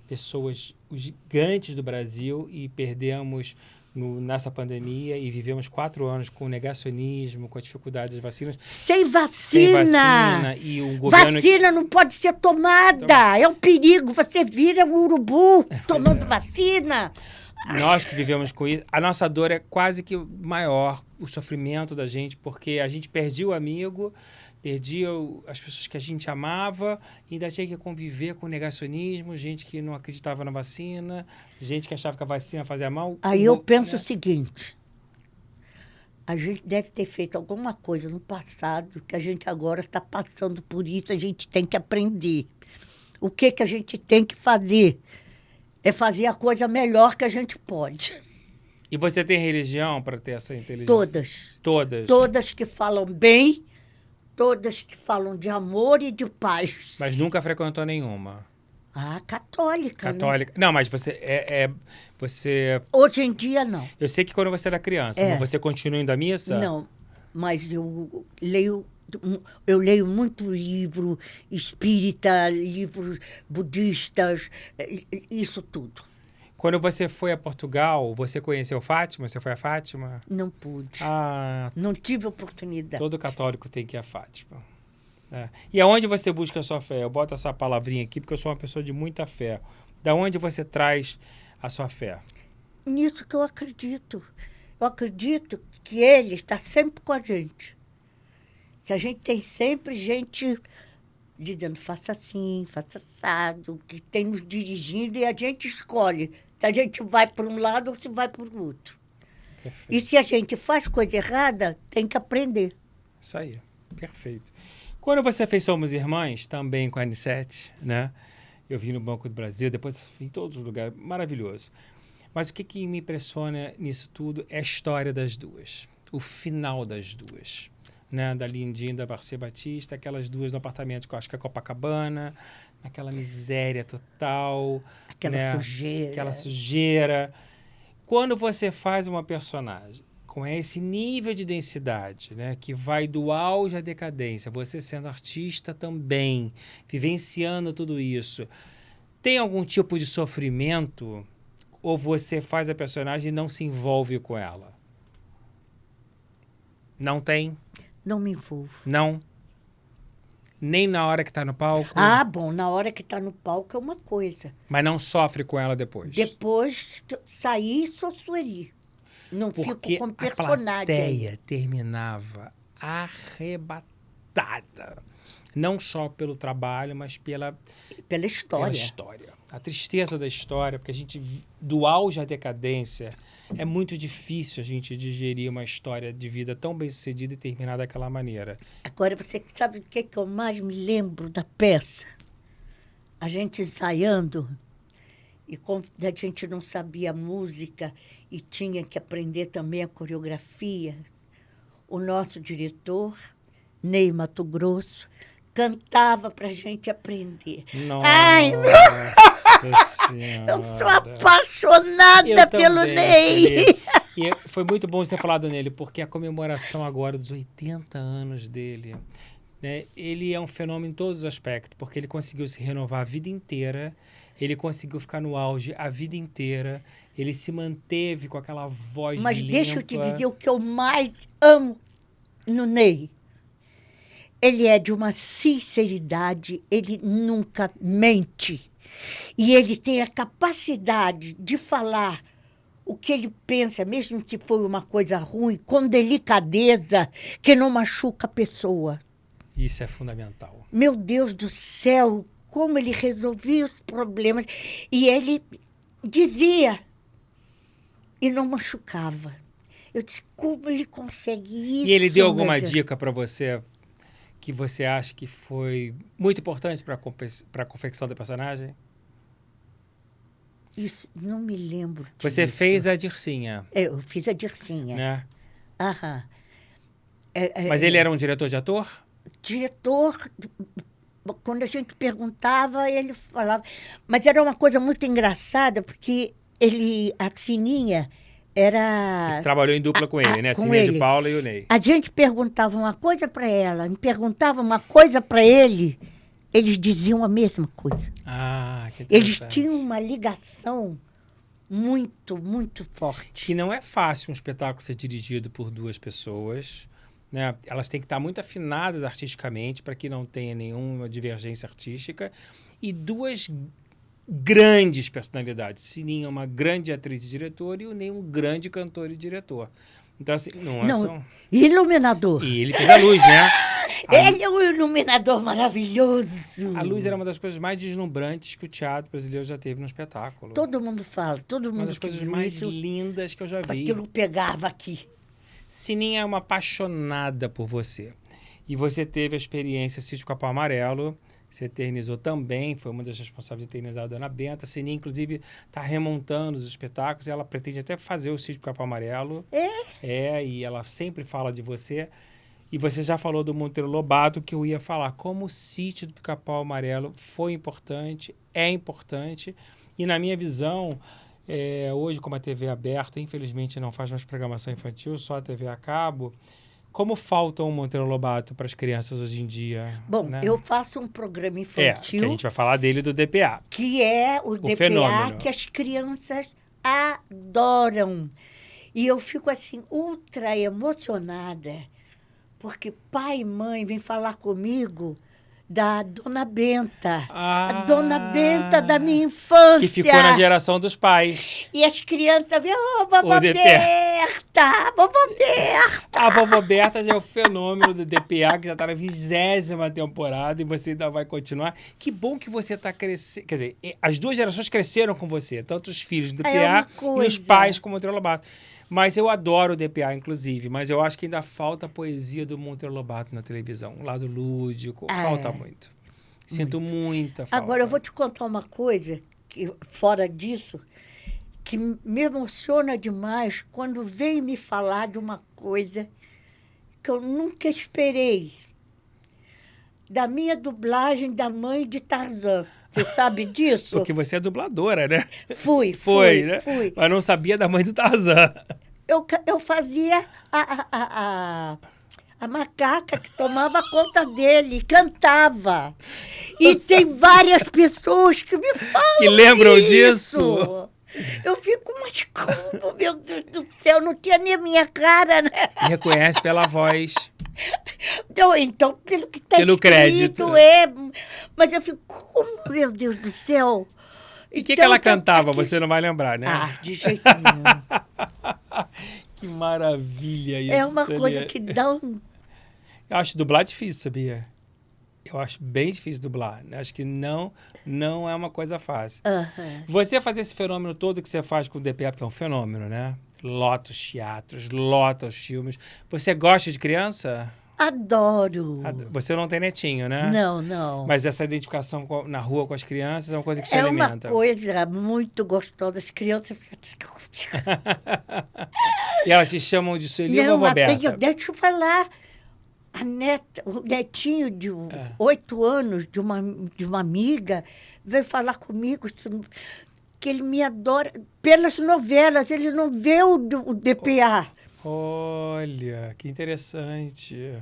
Pessoas, os gigantes do Brasil, e perdemos nessa pandemia e vivemos 4 anos com negacionismo, com a dificuldade das vacinas. Sem vacina! E o governo... Vacina não pode ser tomada! É um perigo, você vira um urubu tomando vacina! Nós que vivemos com isso, a nossa dor é quase que maior, o sofrimento da gente, porque a gente perdia o amigo, perdia as pessoas que a gente amava, e ainda tinha que conviver com o negacionismo, gente que não acreditava na vacina, gente que achava que a vacina fazia mal. Aí eu penso o seguinte, a gente deve ter feito alguma coisa no passado, que a gente agora está passando por isso, a gente tem que aprender. O que a gente tem que fazer? É fazer a coisa melhor que a gente pode. E você tem religião para ter essa inteligência? Todas. Todas? Todas que falam bem, todas que falam de amor e de paz. Mas nunca frequentou nenhuma? Ah, católica. Católica. Né? Não, mas você você... Hoje em dia, não. Eu sei que quando você era criança, mas você continua indo à missa? Não, mas eu leio muito livro espírita, livros budistas, isso tudo. Quando você foi a Portugal, você conheceu Fátima? Você foi a Fátima? Não pude. Ah, não tive oportunidade. Todo católico tem que ir a Fátima. E aonde você busca a sua fé? Eu boto essa palavrinha aqui porque eu sou uma pessoa de muita fé. Da onde você traz a sua fé? Nisso que eu acredito. Eu acredito que Ele está sempre com a gente. Que a gente tem sempre gente dizendo, faça assim, faça assado, que tem nos dirigindo e a gente escolhe se a gente vai para um lado ou se vai para o outro. Perfeito. E se a gente faz coisa errada, tem que aprender. Isso aí, perfeito. Quando você fez Somos Irmãs, também com a Anissete, né? Eu vi no Banco do Brasil, depois em todos os lugares, maravilhoso. Mas o que me impressiona nisso tudo é a história das duas, o final das duas, né? Da Lindinha e da Marcia Batista, aquelas duas no apartamento, que eu acho que é Copacabana, aquela miséria total. Aquela né? sujeira. Aquela sujeira. Quando você faz uma personagem com esse nível de densidade, né, que vai do auge à decadência, você sendo artista também, vivenciando tudo isso, tem algum tipo de sofrimento ou você faz a personagem e não se envolve com ela? Não tem? Não me envolvo. Não? Nem na hora que está no palco? Ah, bom, na hora que está no palco é uma coisa. Mas não sofre com ela depois? Depois, sair, sou Sueli. Não Porque fico como a personagem. plateia terminava arrebatada. Não só pelo trabalho, mas pela Pela história. história. A tristeza da história, porque a gente, do auge à decadência, é muito difícil a gente digerir uma história de vida tão bem-sucedida e terminar daquela maneira. Agora, você sabe o que eu mais me lembro da peça? A gente ensaiando, e como a gente não sabia música e tinha que aprender também a coreografia, o nosso diretor, Ney Mato Grosso, cantava para a gente aprender. Nossa Ai, Senhora! eu sou apaixonada pelo também, Ney. Sueli. E foi muito bom você ter falado nele, porque a comemoração agora dos 80 anos dele, né, ele é um fenômeno em todos os aspectos, porque ele conseguiu se renovar a vida inteira, ele conseguiu ficar no auge a vida inteira, ele se manteve com aquela voz Mas limpa. deixa eu te dizer o que eu mais amo no Ney. Ele é de uma sinceridade, ele nunca mente. E ele tem a capacidade de falar o que ele pensa, mesmo se for uma coisa ruim, com delicadeza, que não machuca a pessoa. Isso é fundamental. Meu Deus do céu, como ele resolvia os problemas. E ele dizia e não machucava. Eu disse, como ele consegue isso? E ele deu meu alguma Deus? dica para você que você acha que foi muito importante para a confecção da personagem? Isso, não me lembro Você disso. fez a Dircinha, Eu fiz a Dircinha. né? Aham. Mas ele era um diretor de ator? Diretor, quando a gente perguntava, ele falava. Mas era uma coisa muito engraçada, porque a Sininha era... Você trabalhou em dupla com ele, né? com Sininha de ele. Paula e o Ney. A gente perguntava uma coisa para ela, me perguntava uma coisa para ele, eles diziam a mesma coisa. Ah, que Eles interessante. tinham uma ligação muito, muito forte. Que não é fácil um espetáculo ser dirigido por duas pessoas, né? Elas têm que estar muito afinadas artisticamente para que não tenha nenhuma divergência artística. E duas grandes personalidades. Sininha é uma grande atriz e diretora e o Ney um grande cantor e diretor. Então, assim, não é só... Iluminador. E ele fez a luz, né? Ele é um iluminador maravilhoso. A luz era uma das coisas mais deslumbrantes que o teatro brasileiro já teve no espetáculo. Todo mundo fala, todo Uma mundo das que coisas viu mais isso, lindas que eu já vi. aquilo pegava aqui. Sininha é uma apaixonada por você. E você teve a experiência Sítio Capão Amarelo, você eternizou também, foi uma das responsáveis de eternizar a Dona Benta. A Sininha, inclusive, está remontando os espetáculos, ela pretende até fazer o Sítio Capão Amarelo. É, e ela sempre fala de você. E você já falou do Monteiro Lobato, que eu ia falar. Como o Sítio do Pica-Pau Amarelo foi importante, é importante. E na minha visão, hoje, como a TV é aberta, infelizmente não faz mais programação infantil, só a TV a cabo. Como falta o Monteiro Lobato para as crianças hoje em dia? Bom, né? eu faço um programa que infantil a gente vai falar dele do DPA. que é o DPA fenômeno. que as crianças adoram. E eu fico assim, ultra emocionada, porque pai e mãe vêm falar comigo da Dona Benta. Ah, A Dona Benta da minha infância. que ficou na geração dos pais. E as crianças viam, vovó O DPA. Berta, vovó Berta. A vovó Berta já é o fenômeno do DPA, que já está na 20ª temporada e você ainda vai continuar. Que bom que você está crescendo. Quer dizer, as duas gerações cresceram com você, tanto os filhos do DPA e os pais com o Monteiro Lobato. Mas eu adoro o DPA, inclusive, mas eu acho que ainda falta a poesia do Monteiro Lobato na televisão. O lado lúdico, falta muito. Sinto muita falta. Agora, eu vou te contar uma coisa, que, fora disso, que me emociona demais quando vem me falar de uma coisa que eu nunca esperei. Da minha dublagem da mãe de Tarzan. Você sabe disso? Porque você é dubladora, né? Fui, né? fui. Mas não sabia da mãe do Tarzan. Eu fazia a macaca que tomava conta dele, cantava. E tem várias pessoas que me falam que lembram disso. disso. Eu fico, mas como, meu Deus do céu, não tinha nem a minha cara, né? Reconhece pela voz. Então, pelo que está Pelo escrito, crédito. Mas eu fico, como, meu Deus do céu? E o que ela cantava? Você não vai lembrar, né? De jeito nenhum. Que maravilha isso. É uma coisa que dá um... Eu acho dublar difícil, sabia? Eu acho bem difícil dublar. Acho que não é uma coisa fácil. Você fazer esse fenômeno todo que você faz com o DPA, porque é um fenômeno, né? Lota os teatros, lota os filmes. Você gosta de criança? Adoro. Você não tem netinho, né? Não. Mas essa identificação na rua com as crianças é uma coisa que te alimenta. É uma coisa muito gostosa. As crianças... E elas se chamam de Sueli ou Vovó Berta? Deixa eu falar. O netinho de 8 anos, de uma amiga, veio falar comigo que ele me adora pelas novelas, ele não vê o DPA. Olha, que interessante.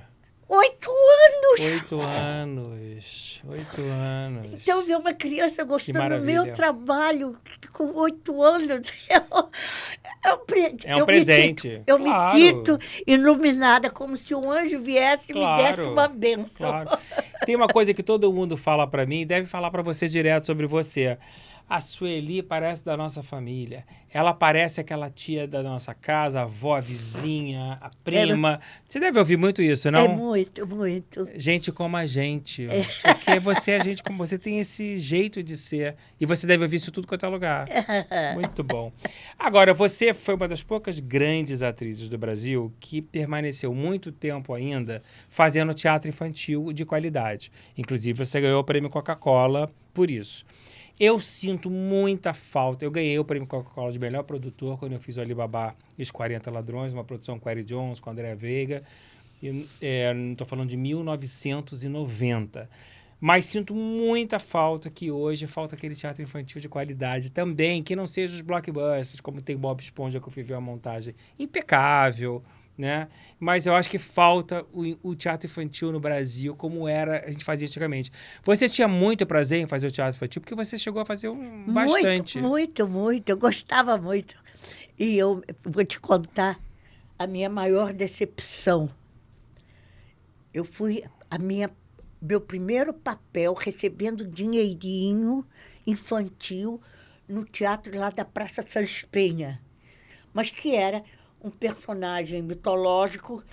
8 anos! 8 anos. 8 anos. Então, ver uma criança gostando do meu trabalho com 8 anos é um presente. Eu me sinto iluminada, como se um anjo viesse e me desse uma bênção. Claro. Tem uma coisa que todo mundo fala para mim, e deve falar para você direto sobre você. A Sueli parece da nossa família. Ela parece aquela tia da nossa casa, a avó, a vizinha, a prima. Você deve ouvir muito isso, não? É muito, muito. Gente como a gente. Porque você é gente como você, tem esse jeito de ser. E você deve ouvir isso tudo quanto é lugar. Muito bom. Agora, você foi uma das poucas grandes atrizes do Brasil que permaneceu muito tempo ainda fazendo teatro infantil de qualidade. Inclusive, você ganhou o prêmio Coca-Cola por isso. Eu sinto muita falta. Eu ganhei o prêmio Coca-Cola de melhor produtor quando eu fiz o Alibaba e os 40 Ladrões, uma produção com Eric Jones, com Andréa Veiga. Não estou falando de 1990. Mas sinto muita falta que hoje falta aquele teatro infantil de qualidade também, que não seja os blockbusters, como tem Bob Esponja, que eu fui ver a montagem impecável, né? Mas eu acho que falta o teatro infantil no Brasil, como a gente fazia antigamente. Você tinha muito prazer em fazer o teatro infantil, porque você chegou a fazer bastante. Muito. Eu gostava muito. E eu vou te contar a minha maior decepção. Eu fui meu primeiro papel recebendo dinheirinho infantil no teatro lá da Praça Sans Penha, mas que era um personagem mitológico,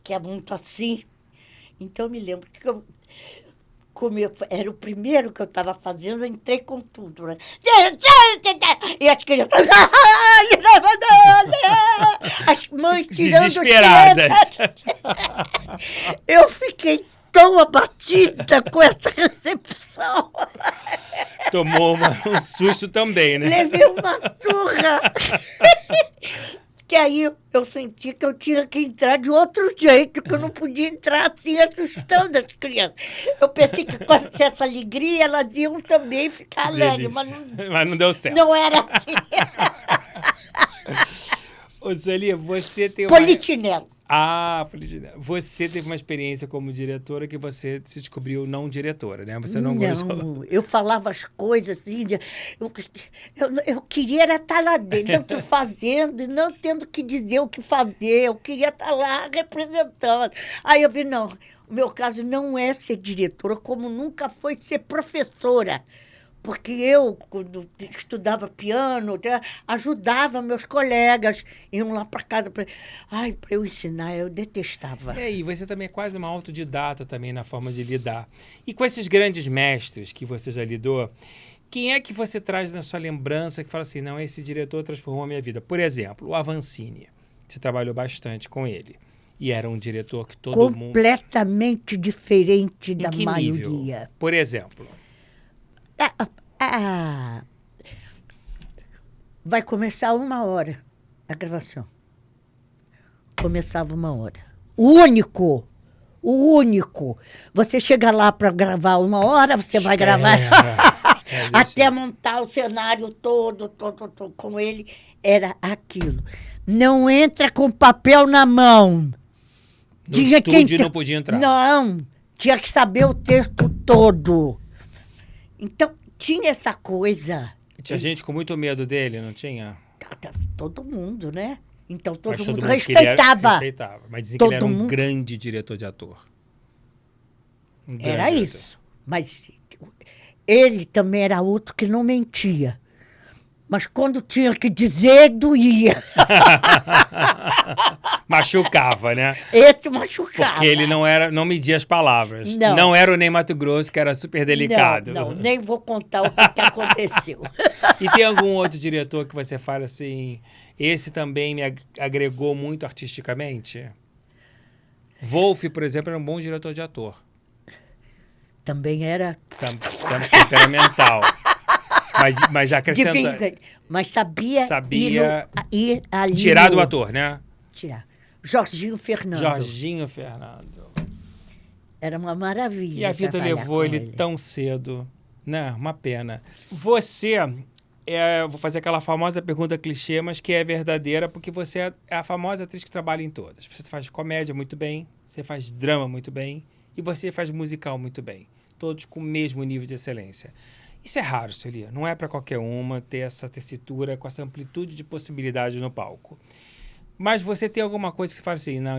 que é muito assim. Então, eu me lembro que era o primeiro que eu estava fazendo, eu entrei com tudo, né? E as crianças... As mães tirando desesperadas. Eu fiquei tão abatida com essa recepção. Tomou um susto também, né? Levei uma surra. Que aí eu senti que eu tinha que entrar de outro jeito, que eu não podia entrar assim, assustando as crianças. Eu pensei que com essa alegria elas iam também ficar alegres, mas não deu certo. Não era assim. Ô, Sueli, você tem Polichinelo. Polichinelo. Você teve uma experiência como diretora que você se descobriu não diretora, né? Você não gostou. Eu falava as coisas assim, eu queria estar lá dentro fazendo e não tendo que dizer o que fazer. Eu queria estar lá representando. Aí eu vi, não, meu caso não é ser diretora, como nunca foi ser professora. Porque eu, quando estudava piano, ajudava meus colegas, iam lá para casa para eu ensinar, eu detestava. E você também é quase uma autodidata também na forma de lidar. E com esses grandes mestres que você já lidou, quem é que você traz na sua lembrança que fala assim, não, esse diretor transformou a minha vida? Por exemplo, o Avancini. Você trabalhou bastante com ele. E era um diretor que todo mundo... Completamente diferente da Em que maioria. nível? Por exemplo... Vai começar 1h a gravação. Começava 1h. O único. Você chega lá para gravar 1h, você vai gravar até montar o cenário todo com ele. Era aquilo. Não entra com papel na mão. No estúdio não podia entrar. Não, tinha que saber o texto todo. Então, tinha essa coisa. Tinha gente com muito medo dele, não tinha? Todo mundo, né? Então, todo Mas mundo respeitava. Respeitava. Mas dizia que ele era um grande diretor de ator. Era isso. Mas ele também era outro que não mentia. Mas quando tinha que dizer, doía. Machucava, né? Esse machucava. Porque ele não media as palavras. Não era o Ney Matogrosso, que era super delicado. Não, nem vou contar o que aconteceu. E tem algum outro diretor que você fala assim, esse também me agregou muito artisticamente? Wolf, por exemplo, era um bom diretor de ator. Também era... Temperamental. Mas acrescenta... Mas sabia ir ali tirar do ator, né? Tirar. Jorginho Fernando. Era uma maravilha. E a vida levou ele tão cedo, né? Uma pena. Você, vou fazer aquela famosa pergunta clichê, mas que é verdadeira, porque você é a famosa atriz que trabalha em todas. Você faz comédia muito bem, você faz drama muito bem e você faz musical muito bem. Todos com o mesmo nível de excelência. Isso é raro, Celia. Não é para qualquer uma ter essa tessitura com essa amplitude de possibilidades no palco. Mas você tem alguma coisa que você fala assim, não,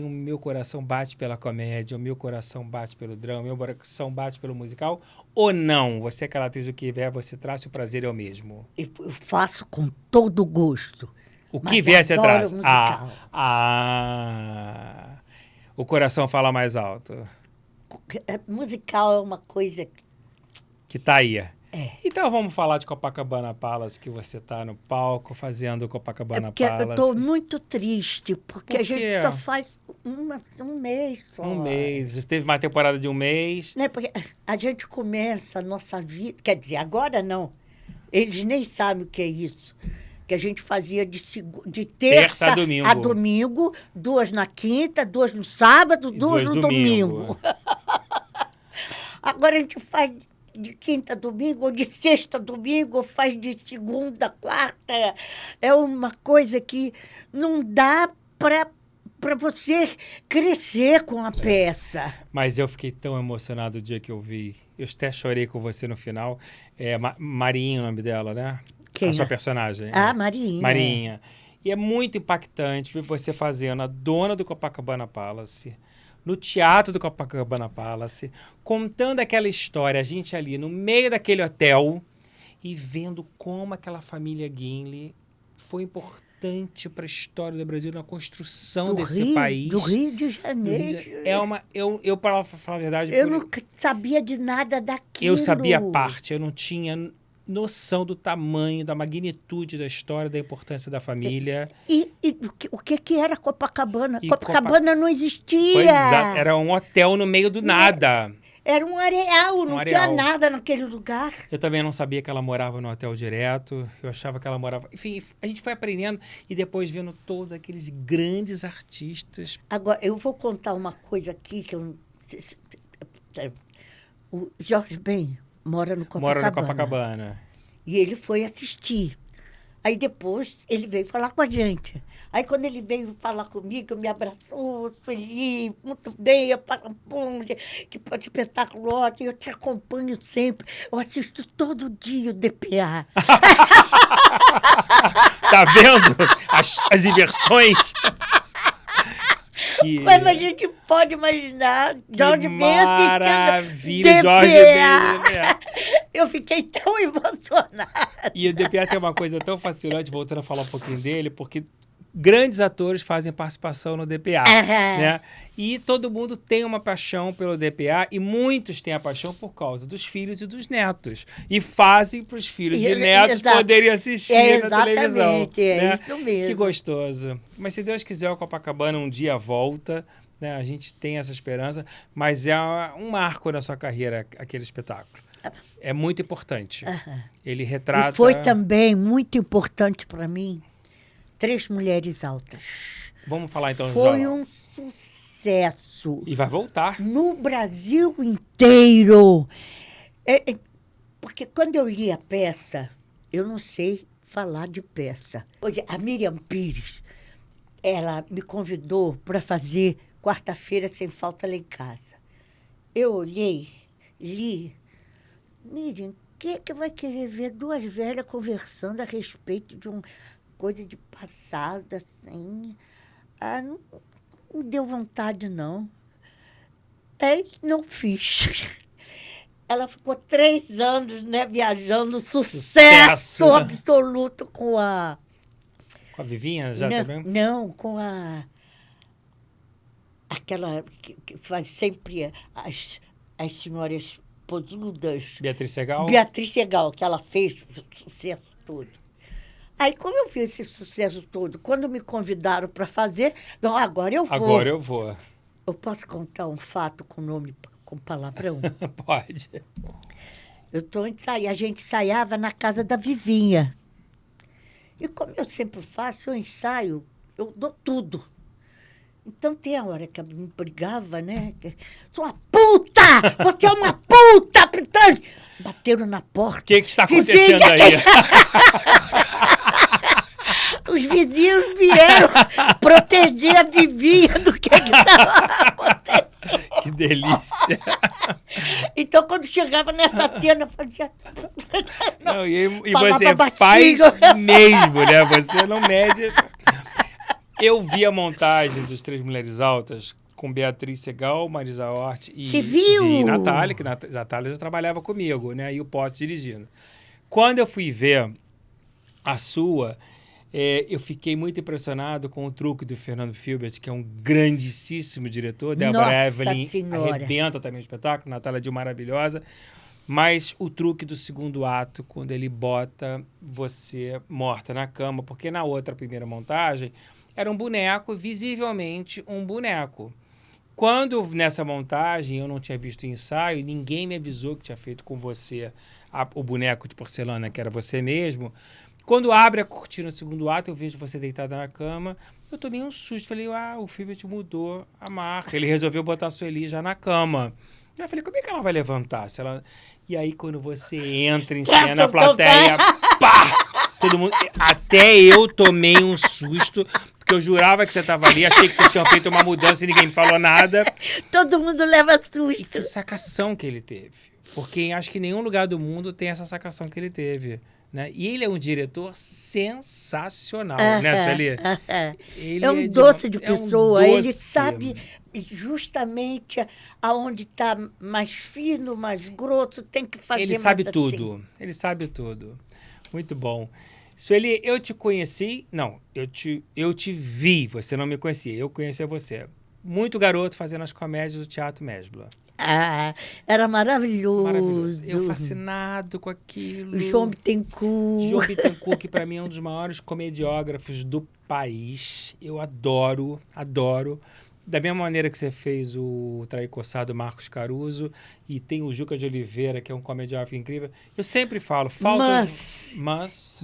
meu coração bate pela comédia, o meu coração bate pelo drama, meu coração bate pelo musical, ou não? Você é aquela atriz do que vier, você traz, o prazer é o mesmo? Eu faço com todo gosto. O que vier, você traz? Musical. O coração fala mais alto. Musical é uma coisa... Que tá aí. Então vamos falar de Copacabana Palace, que você tá no palco fazendo Copacabana Palace. Eu tô muito triste, porque a gente só faz um mês só. Um mês. Teve uma temporada de um mês. Né? Porque a gente começa a nossa vida... Quer dizer, agora não. Eles nem sabem o que é isso. Que a gente fazia de terça a domingo, 2 na quinta, 2 no sábado, 2 no domingo. Agora a gente faz... de quinta a domingo, ou de sexta a domingo, ou faz de segunda a quarta. É uma coisa que não dá para você crescer com a peça. Mas eu fiquei tão emocionado o dia que eu vi. Eu até chorei com você no final. Marinha, o nome dela, né? Quem? A sua personagem. Marinha. Marinha. E é muito impactante ver você fazendo a dona do Copacabana Palace... no teatro do Copacabana Palace, contando aquela história, a gente ali no meio daquele hotel e vendo como aquela família Gimli foi importante para a história do Brasil na construção desse país. Do Rio de Janeiro. Eu para falar a verdade... Eu não sabia de nada daquilo. Eu sabia a parte, eu não tinha noção do tamanho, da magnitude da história, da importância da família. E o que era Copacabana? Copacabana não existia. Pois, era um hotel no meio do nada. Era um areal, não tinha nada naquele lugar. Eu também não sabia que ela morava no hotel direto, eu achava que ela morava... Enfim, a gente foi aprendendo e depois vendo todos aqueles grandes artistas. Agora, eu vou contar uma coisa aqui que o Jorge Ben mora no Copacabana. E ele foi assistir. Aí depois ele veio falar com a gente. Aí quando ele veio falar comigo, me abraçou, feliz, muito bem, eu que espetáculo ótimo, eu te acompanho sempre, eu assisto todo dia o DPA. Tá vendo as inversões? Como a gente pode imaginar de onde vem maravilha, Jorge Ben. Eu fiquei tão emocionada. E o DPA tem uma coisa tão fascinante, voltando a falar um pouquinho dele, porque grandes atores fazem participação no DPA, né? E todo mundo tem uma paixão pelo DPA e muitos têm a paixão por causa dos filhos e dos netos. E fazem para os filhos e netos poderem assistir na televisão. É né? isso mesmo. Que gostoso. Mas se Deus quiser, o Copacabana um dia volta, né? A gente tem essa esperança, mas é um marco na sua carreira, aquele espetáculo. É muito importante. Ele retrata... E foi também muito importante para mim, Três Mulheres Altas. Vamos falar então, Foi um sucesso. E vai voltar. No Brasil inteiro. Porque quando eu li a peça, eu não sei falar de peça. Hoje, a Miriam Pires, ela me convidou para fazer Quarta-feira Sem Falta lá em casa. Eu olhei, li. Miriam, quem é que vai querer ver duas velhas conversando a respeito de uma coisa de passado, assim? Não deu vontade, não. Aí não fiz. Ela ficou 3 anos, né, viajando, sucesso absoluto com a... Com a Vivinha já também? Não, com aquela que faz sempre as senhoras posudas. Beatriz Segal? Beatriz Segal, que ela fez sucesso todo. Aí, como eu vi esse sucesso todo, quando me convidaram para fazer, não, agora eu vou. Agora eu vou. Eu posso contar um fato com nome, com palavrão? Pode. A gente ensaiava na casa da Vivinha. E como eu sempre faço, eu ensaio, eu dou tudo. Então, tem a hora que eu me brigava, né? Sou uma puta! Você é uma puta! Bateram na porta. O que está acontecendo aí? Os vizinhos vieram proteger a Vivinha do que estava acontecendo. Que delícia! Então, quando chegava nessa cena, eu fazia... Não, e você faz mesmo, né? Você não mede... Eu vi a montagem dos Três Mulheres Altas com Beatriz Segal, Marisa Hort e Natália, que Natália já trabalhava comigo, né? E o Posse dirigindo. Quando eu fui ver a sua, eu fiquei muito impressionado com o truque do Fernando Filbert, que é um grandíssimo diretor. Débora Evelyn arrebenta também o espetáculo, Natália Dill maravilhosa. Mas o truque do segundo ato, quando ele bota você morta na cama, porque na outra primeira montagem era um boneco, visivelmente um boneco. Quando, nessa montagem, eu não tinha visto o ensaio, ninguém me avisou que tinha feito com você o boneco de porcelana, que era você mesmo. Quando abre a cortina do segundo ato, eu vejo você deitada na cama, eu tomei um susto. Falei, o Filbert mudou a marca. Ele resolveu botar a Sueli já na cama. Eu falei, como é que ela vai levantar? E aí, quando você entra em cena, a plateia, pá! Todo mundo... Até eu tomei um susto, porque eu jurava que você estava ali, achei que vocês tinham feito uma mudança e ninguém me falou nada. Todo mundo leva susto. E que sacação que ele teve. Porque acho que em nenhum lugar do mundo tem essa sacação que ele teve. Né? E ele é um diretor sensacional, né, Sueli? Ele é um doce de pessoa. Ele sabe justamente aonde está mais fino, mais grosso, tem que fazer. Ele sabe tudo. Assim. Ele sabe tudo. Muito bom. Sueli, eu te conheci... Não, eu te vi. Você não me conhecia. Eu conhecia você. Muito garoto fazendo as comédias do Teatro Mesbla. Era maravilhoso. Maravilhoso. Eu fascinado com aquilo. João Bittencourt. João Bittencourt, que para mim é um dos maiores comediógrafos do país. Eu adoro. Da mesma maneira que você fez o Trair Coçado, Marcos Caruso, e tem o Juca de Oliveira, que é um comediógrafo incrível. Eu sempre falo, Mas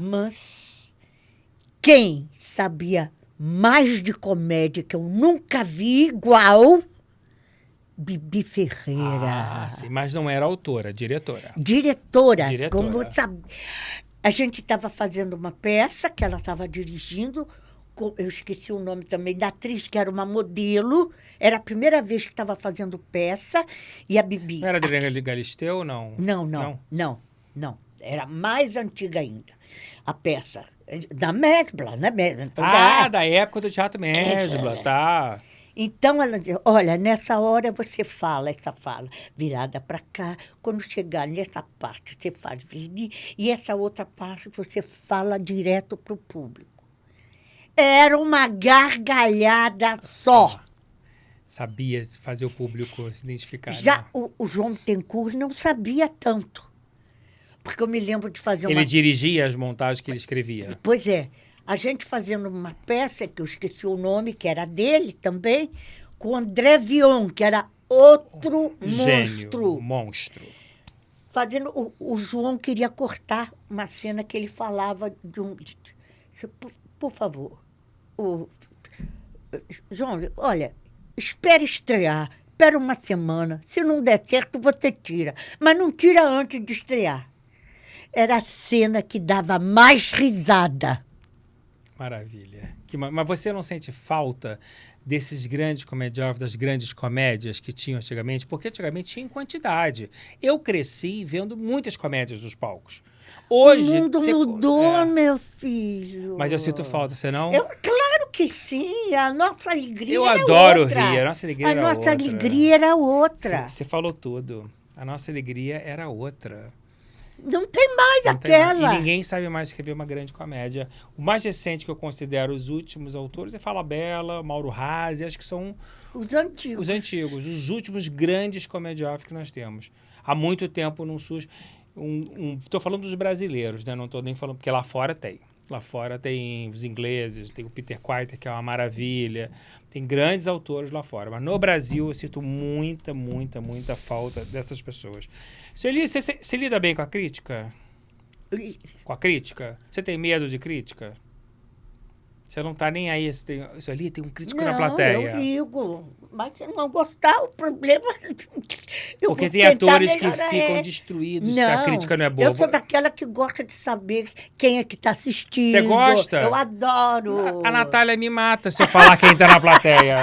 quem sabia mais de comédia que eu nunca vi igual... Bibi Ferreira. Sim, mas não era autora, diretora. Diretora. Como sabe, a gente estava fazendo uma peça que ela estava dirigindo, eu esqueci o nome também da atriz, que era uma modelo. Era a primeira vez que estava fazendo peça, e a Bibi... Não era Adriana Galisteu ou não? Não. Era mais antiga ainda, a peça. Da Mesbla, né? Da época do Teatro Mesbla, tá. Então ela dizia, olha, nessa hora você fala essa fala virada para cá, quando chegar nessa parte você faz vir e essa outra parte você fala direto para o público. Era uma gargalhada só. Sabia fazer o público se identificar. Já Né? o João Bittencourt não sabia tanto. Porque eu me lembro de fazer Ele dirigia as montagens que ele escrevia. Pois é. A gente fazendo uma peça, que eu esqueci o nome, que era dele também, com André Vion, que era outro Gênio, monstro. Fazendo, o João queria cortar uma cena que ele falava de um... Por favor, João, olha, espera estrear, espera uma semana. Se não der certo, você tira. Mas não tira antes de estrear. Era a cena que dava mais risada. Maravilha. Mas você não sente falta desses grandes comediógrafos, das grandes comédias que tinham antigamente? Porque antigamente tinha em quantidade. Eu cresci vendo muitas comédias nos palcos. Hoje, o mundo mudou, meu filho. Mas eu sinto falta, você não? Claro que sim. A nossa alegria eu era adoro outra. rir. A nossa alegria era outra. A nossa alegria era outra. Você falou tudo. A nossa alegria era outra. Não tem mais aquela. E ninguém sabe mais escrever uma grande comédia. O mais recente que eu considero os últimos autores é Falabella, Mauro Razzi, acho que são... Os antigos. Os antigos, os últimos grandes comediógrafos que nós temos. Há muito tempo não surge... Estou falando dos brasileiros, né? Não estou nem falando... Porque lá fora tem. Lá fora tem os ingleses, tem o Peter Kuyter, que é uma maravilha. Tem grandes autores lá fora. Mas no Brasil eu sinto muita, muita, muita falta dessas pessoas. Você lida bem com a crítica? Com a crítica? Você tem medo de crítica? Você não tá nem aí. Isso ali tem um crítico na plateia. Eu ligo. Mas se não gostar, o problema... Porque tem atores que ficam destruídos se a crítica não é boa. Eu sou daquela que gosta de saber quem é que está assistindo. Você gosta? Eu adoro. A Natália me mata se eu falar quem tá na plateia.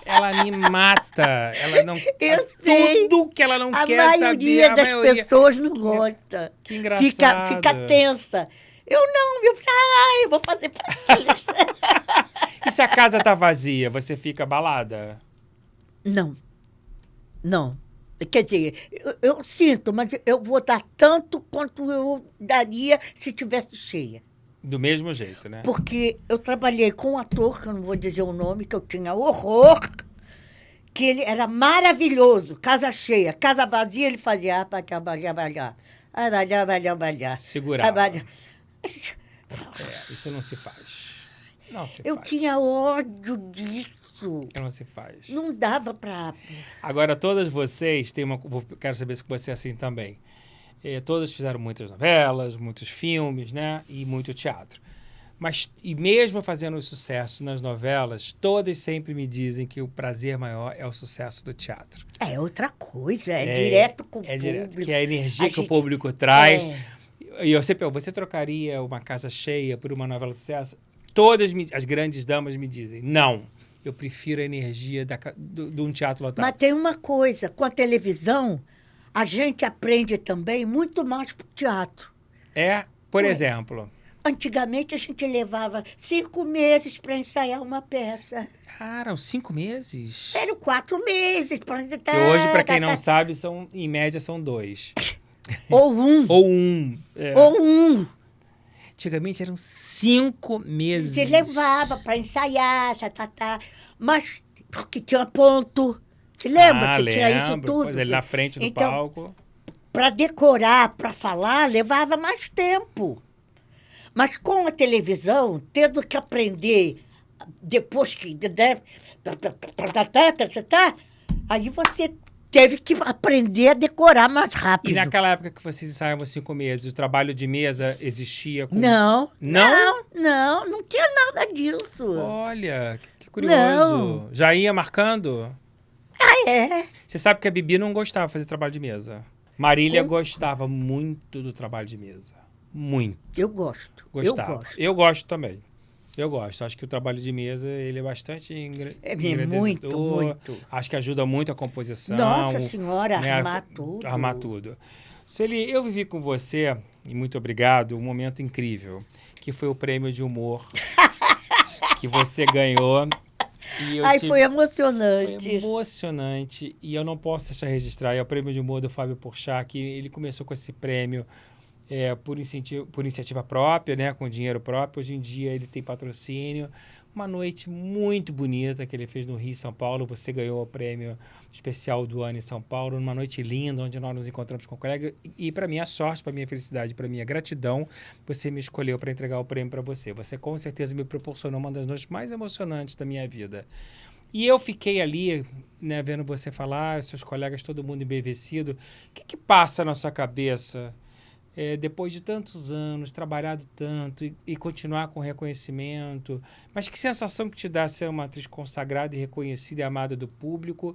Ela me mata. Ela não... Eu sei. Tudo que ela não quer saber. A maioria das pessoas não gosta. Que engraçado. Fica tensa. Eu vou fazer pra eles. E se a casa tá vazia, você fica abalada? Não. Quer dizer, eu sinto, mas eu vou dar tanto quanto eu daria se tivesse cheia. Do mesmo jeito, né? Porque eu trabalhei com um ator, que eu não vou dizer o nome, que eu tinha horror, que ele era maravilhoso, casa cheia, casa vazia, ele fazia... Segurava. Isso não se faz. Eu tinha ódio disso. Não se faz. Não dava para... Agora, todas vocês têm uma... Quero saber se você é assim também. Todas fizeram muitas novelas, muitos filmes, né? E muito teatro. Mas, e mesmo fazendo sucesso nas novelas, todas sempre me dizem que o prazer maior é o sucesso do teatro. É outra coisa, direto com o público. Direto, que é a energia que o público traz. E eu sempre você trocaria uma casa cheia por uma novela de sucesso? Todas as grandes damas me dizem, não. Eu prefiro a energia de um teatro lotado. Mas tem uma coisa, com a televisão, a gente aprende também muito mais para o teatro. Por exemplo... Antigamente, a gente levava 5 meses para ensaiar uma peça. Eram 5 meses? Eram 4 meses. Que hoje, para quem não sabe, em média, são 2. Ou 1. Ou 1. Ou 1. Antigamente, eram 5 meses. Você levava para ensaiar, mas porque tinha ponto. Você lembra que tinha isso tudo? Pois ele na frente do palco. Para decorar, para falar, levava mais tempo. Mas com a televisão, tendo que aprender depois que... Aí você teve que aprender a decorar mais rápido. E naquela época que vocês ensaiavam 5 meses, o trabalho de mesa existia? Não. Não? Não tinha nada disso. Olha, que curioso. Não. Já ia marcando? É. Você sabe que a Bibi não gostava de fazer trabalho de mesa. Marília gostava muito do trabalho de mesa. Muito. Eu gosto. Gostava. Eu gosto também. Eu gosto. Acho que o trabalho de mesa ele é bastante engrandecedor. Muito. Acho que ajuda muito a composição. Nossa Senhora, né? armar tudo. Armar tudo. Sueli, eu vivi com você, e muito obrigado, um momento incrível, que foi o prêmio de humor que você ganhou E eu Ai, tive... foi emocionante. Foi emocionante. E eu não posso deixar registrar. É o prêmio de humor do Fábio Porchat, que ele começou com esse prêmio por iniciativa própria, né, com dinheiro próprio. Hoje em dia ele tem patrocínio. Uma noite muito bonita que ele fez no Rio e São Paulo. Você ganhou o prêmio especial do ano em São Paulo. Uma noite linda, onde nós nos encontramos com o colega. E para minha sorte, para minha felicidade, para minha gratidão, você me escolheu para entregar o prêmio para você. Você com certeza me proporcionou uma das noites mais emocionantes da minha vida. E eu fiquei ali, né, vendo você falar, seus colegas, todo mundo embevecido. O que passa na sua cabeça depois de tantos anos, trabalhado tanto e continuar com reconhecimento? Mas que sensação que te dá ser uma atriz consagrada e reconhecida e amada do público,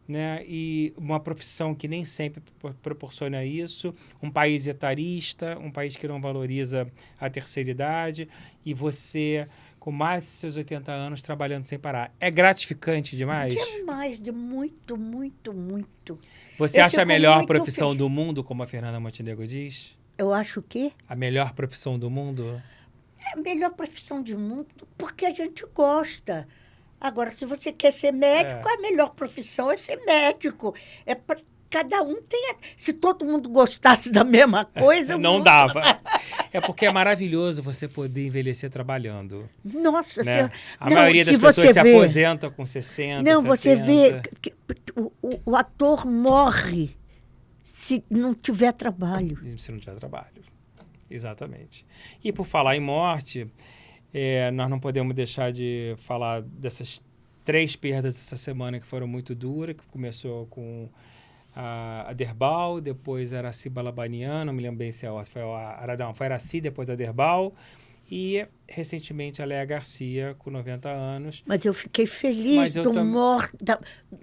né? E uma profissão que nem sempre proporciona isso, um país etarista, um país que não valoriza a terceira idade, e você com mais de seus 80 anos trabalhando sem parar. É gratificante demais? Demais, de muito, muito, muito. Você acha a melhor profissão do mundo, como a Fernanda Montenegro diz? Eu acho o quê? A melhor profissão do mundo? É a melhor profissão do mundo porque a gente gosta. Agora, se você quer ser médico, a melhor profissão é ser médico. Cada um tem... Se todo mundo gostasse da mesma coisa... Não dava. É porque é maravilhoso você poder envelhecer trabalhando. Nossa, né? A maioria das pessoas se aposenta com 60, Não, 70. você vê que o ator morre se não tiver trabalho. Se não tiver trabalho. Exatamente. E por falar em morte, nós não podemos deixar de falar dessas 3 perdas essa semana que foram muito duras, que começou com a Derbal, depois a Aracy Balabanian, não me lembro bem se foi a Aradão, foi a Aracy, depois a Derbal, e recentemente a Léa Garcia, com 90 anos. Mas eu fiquei feliz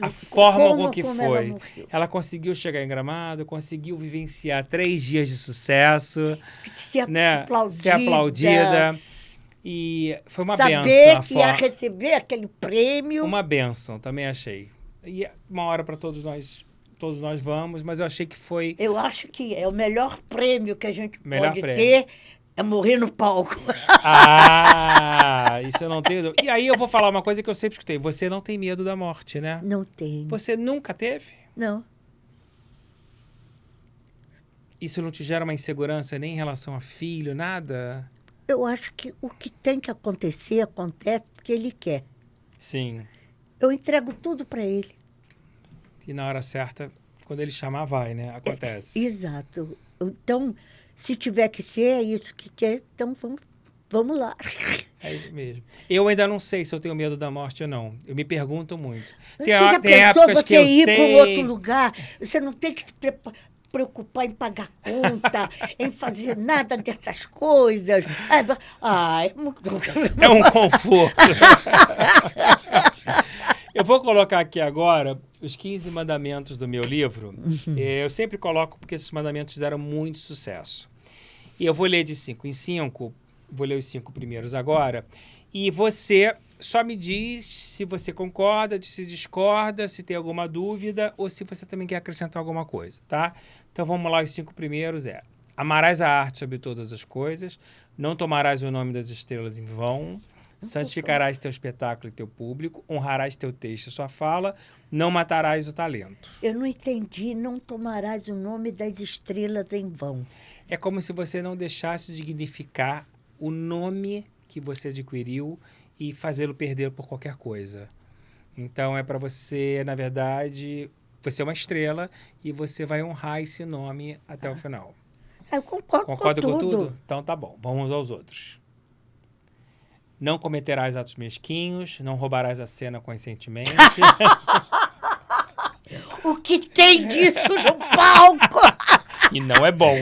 a forma com que foi. Ela conseguiu chegar em Gramado, conseguiu vivenciar 3 dias de sucesso, ser aplaudida. E foi uma benção. Saber que ia receber aquele prêmio. Uma benção, também achei. E uma hora para todos nós vamos, mas eu achei que foi... Eu acho que é o melhor prêmio que a gente pode ter, é morrer no palco. Isso eu não tenho... E aí eu vou falar uma coisa que eu sempre escutei. Você não tem medo da morte, né? Não tenho. Você nunca teve? Não. Isso não te gera uma insegurança nem em relação a filho, nada? Eu acho que o que tem que acontecer, acontece porque ele quer. Sim. Eu entrego tudo para ele. E na hora certa, quando ele chamar, vai, né? Acontece. Exato. Então, se tiver que ser, é isso que quer, então vamos lá. É isso mesmo. Eu ainda não sei se eu tenho medo da morte ou não. Eu me pergunto muito. Você já pensou você ir para um outro lugar? Você não tem que se preocupar em pagar conta, em fazer nada dessas coisas. É um conforto. Eu vou colocar aqui agora os 15 mandamentos do meu livro. Eu sempre coloco porque esses mandamentos fizeram muito sucesso. E eu vou ler de 5 em 5, vou ler os 5 primeiros agora, e você só me diz se você concorda, se discorda, se tem alguma dúvida, ou se você também quer acrescentar alguma coisa, tá? Então vamos lá, os 5 primeiros amarás a arte sobre todas as coisas, não tomarás o nome das estrelas em vão, santificarás teu espetáculo e teu público, honrarás teu texto e sua fala, não matarás o talento. Eu não entendi, não tomarás o nome das estrelas em vão. É como se você não deixasse de dignificar o nome que você adquiriu e fazê-lo perder por qualquer coisa. Então é para você, na verdade, você é uma estrela e você vai honrar esse nome até o final. Eu concordo com tudo? Então tá bom, vamos aos outros. Não cometerás atos mesquinhos, não roubarás a cena conscientemente. O que tem disso no palco? E não é bom.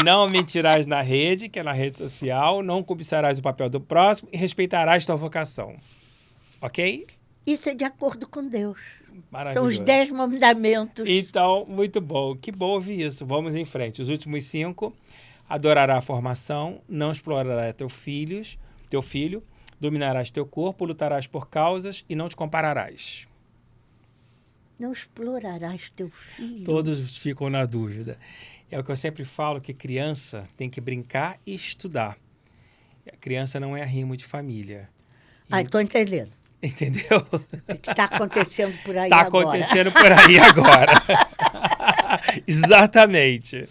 Não mentirás na rede, que é na rede social, não cobiçarás o papel do próximo e respeitarás tua vocação. Ok? Isso é de acordo com Deus. Maravilhoso. São os 10 mandamentos. Então, muito bom. Que bom ouvir isso. Vamos em frente. Os últimos 5. Adorará a formação, não explorará teu filho, dominarás teu corpo, lutarás por causas e não te compararás. Não explorarás teu filho. Todos ficam na dúvida. É o que eu sempre falo, que criança tem que brincar e estudar. A criança não é arrimo de família. Estou entendendo. Entendeu? O que está acontecendo por aí Tá agora? acontecendo por aí agora. Exatamente.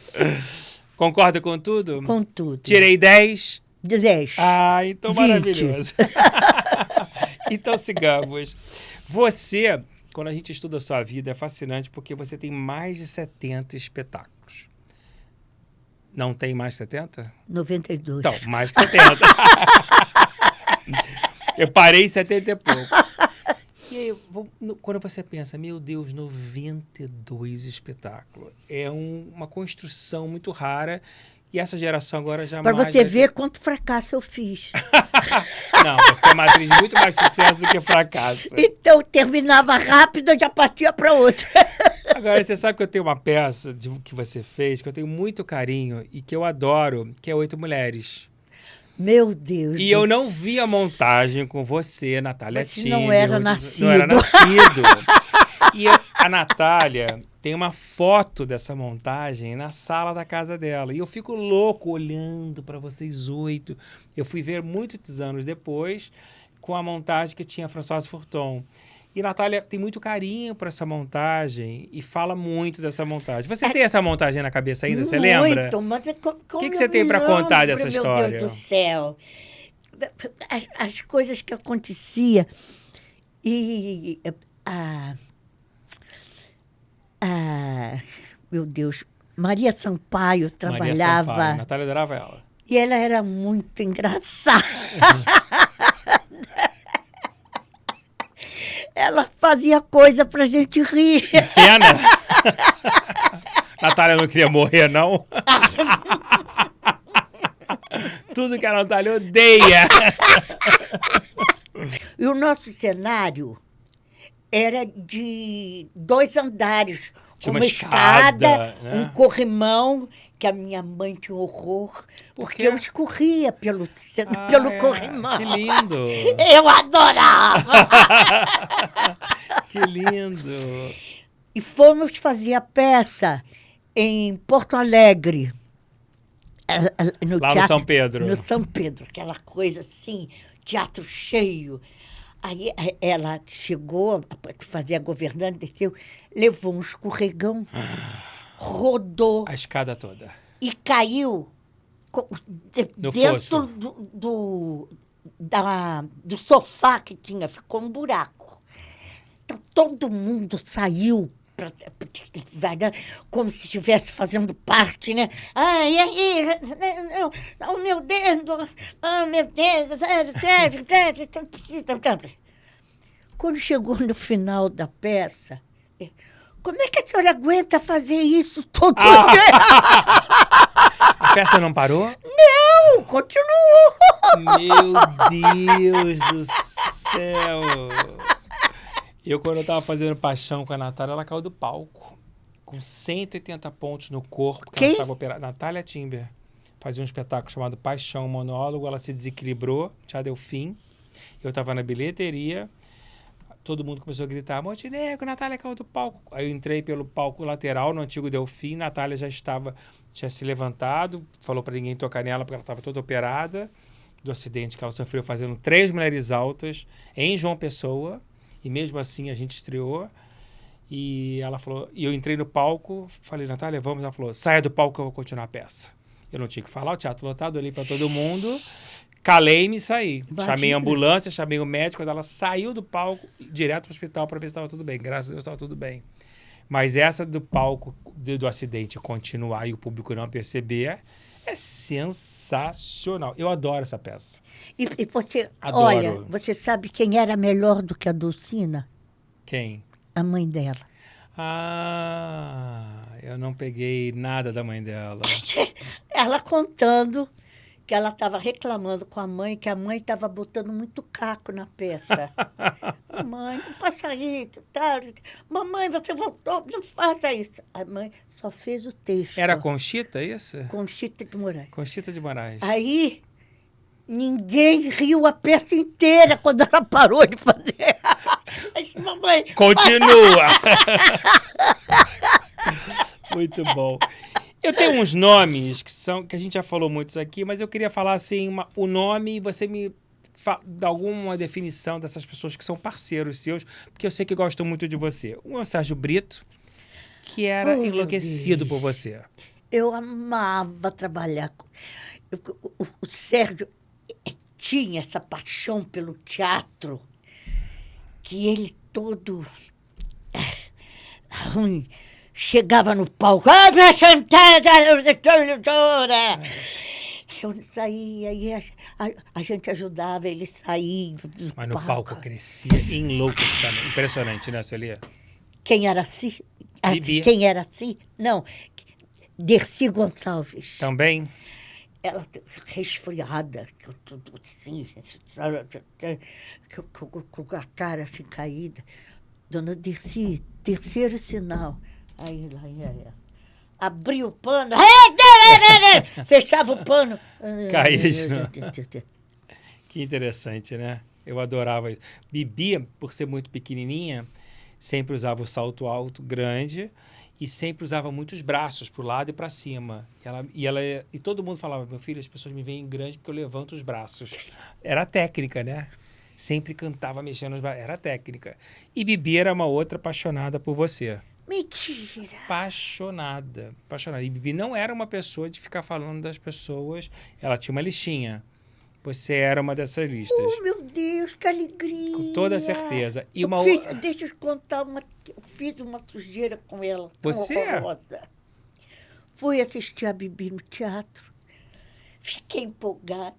Concorda com tudo? Com tudo. Tirei 10. De 10. Ah, então 20. maravilhoso. Então sigamos. Você, quando a gente estuda a sua vida, é fascinante porque você tem mais de 70 espetáculos. Não tem mais 70? 92. Então, mais que 70. Eu parei em 70 e pouco. E aí, quando você pensa, meu Deus, 92 espetáculos. É uma construção muito rara e essa geração agora jamais... Para você ver quanto fracasso eu fiz. Não, você é uma atriz de muito mais sucesso do que fracasso. Então, terminava rápido, eu já partia para outra. Agora, você sabe que eu tenho uma peça que você fez, que eu tenho muito carinho e que eu adoro, que é 8 Mulheres. Meu Deus. E eu não vi a montagem com você, Natália Você não era nascido. Não era nascido. E a Natália tem uma foto dessa montagem na sala da casa dela. E eu fico louco olhando para vocês 8. Eu fui ver muitos anos depois com a montagem que tinha a Françoise Forton. E Natália tem muito carinho por essa montagem e fala muito dessa montagem. Você tem essa montagem na cabeça ainda? Você lembra? Muito, mas O que você tem para contar dessa história? Meu Deus do céu. As coisas que aconteciam e... meu Deus, Maria Sampaio trabalhava... Maria Sampaio. Natália adorava ela. E ela era muito engraçada. Ela fazia coisa pra gente rir. Em cena? Natália não queria morrer, não? Tudo que a Natália odeia. E o nosso cenário era de 2 andares. Tinha uma uma escada, né? Um corrimão, que a minha mãe tinha horror, porque eu escorria pelo corrimão. Que lindo! Eu adorava! Que lindo! E fomos fazer a peça em Porto Alegre. Lá no São Pedro. No São Pedro, aquela coisa assim, teatro cheio. Aí ela chegou para fazer a governante, desceu, levou um escorregão, rodou. A escada toda. E caiu dentro do sofá que tinha, ficou um buraco. Então todo mundo saiu como se estivesse fazendo parte, né? E aí, o meu dedo, meu Deus, quando chegou no final da peça, como é que a senhora aguenta fazer isso todo dia? A peça não parou? Não, continuou. Meu Deus do céu! Quando eu tava fazendo Paixão com a Natália, ela caiu do palco. Com 180 pontos no corpo. Quem? Ela estava operada. Natália Timber. Fazia um espetáculo chamado Paixão, monólogo. Ela se desequilibrou, já deu fim. Eu estava na bilheteria. Todo mundo começou a gritar, Montenegro, Natália caiu do palco. Aí eu entrei pelo palco lateral, no antigo Delfim. Natália tinha se levantado. Falou para ninguém tocar nela, porque ela estava toda operada. Do acidente que ela sofreu fazendo 3 Mulheres Altas em João Pessoa. E mesmo assim a gente estreou e ela falou, e eu entrei no palco, falei, Natália, vamos? Ela falou, saia do palco que eu vou continuar a peça. Eu não tinha que falar, o teatro lotado, olhei para todo mundo, calei-me e saí. Chamei a ambulância, chamei o médico, quando ela saiu do palco, direto para o hospital para ver se estava tudo bem. Graças a Deus estava tudo bem. Mas essa do palco, do acidente continuar e o público não perceber, é sensacional. Eu adoro essa peça. E você, adoro. Olha, você sabe quem era melhor do que a Dulcina? Quem? A mãe dela. Eu não peguei nada da mãe dela. Ela contando que ela estava reclamando com a mãe, que a mãe estava botando muito caco na peça. Mãe, não faça isso, tá? Mamãe, você voltou, não faça isso. A mãe só fez o texto. Era Conchita, isso? Conchita de Moraes. Conchita de Moraes. Aí, ninguém riu a peça inteira quando ela parou de fazer. Aí disse, mamãe... Continua! Muito bom. Eu tenho uns nomes que a gente já falou muitos aqui, mas eu queria falar assim, o nome, você me dar alguma definição dessas pessoas que são parceiros seus, porque eu sei que gostam muito de você. Um é o Sérgio Brito, que era enlouquecido por você. Eu amava trabalhar com... O Sérgio tinha essa paixão pelo teatro, que ele todo ruim, chegava no palco, eu saía, e a gente ajudava ele a sair do Mas no palco. palco crescia enlouquecidamente. Impressionante, né, Sueli? Quem era assim? Bibi. Quem era assim? Não, Dercy Gonçalves. Também? Ela resfriada, tudo assim, com a cara assim caída. Dona Dercy, terceiro sinal. Aí lá ia ela. Abria o pano, fechava o pano. Caía de novo. Que interessante, né? Eu adorava isso. Bibi, por ser muito pequenininha, sempre usava o salto alto grande e sempre usava muitos braços para o lado e para cima. E todo mundo falava, meu filho, as pessoas me veem grande porque eu levanto os braços. Era técnica, né? Sempre cantava mexendo os braços. Era técnica. E Bibi era uma outra apaixonada por você. Mentira! Apaixonada. E Bibi não era uma pessoa de ficar falando das pessoas. Ela tinha uma listinha. Você era uma dessas listas. Oh, meu Deus, que alegria! Com toda certeza. E deixa eu te contar eu fiz uma sujeira com ela. Você? Horrorosa. Fui assistir a Bibi no teatro. Fiquei empolgada.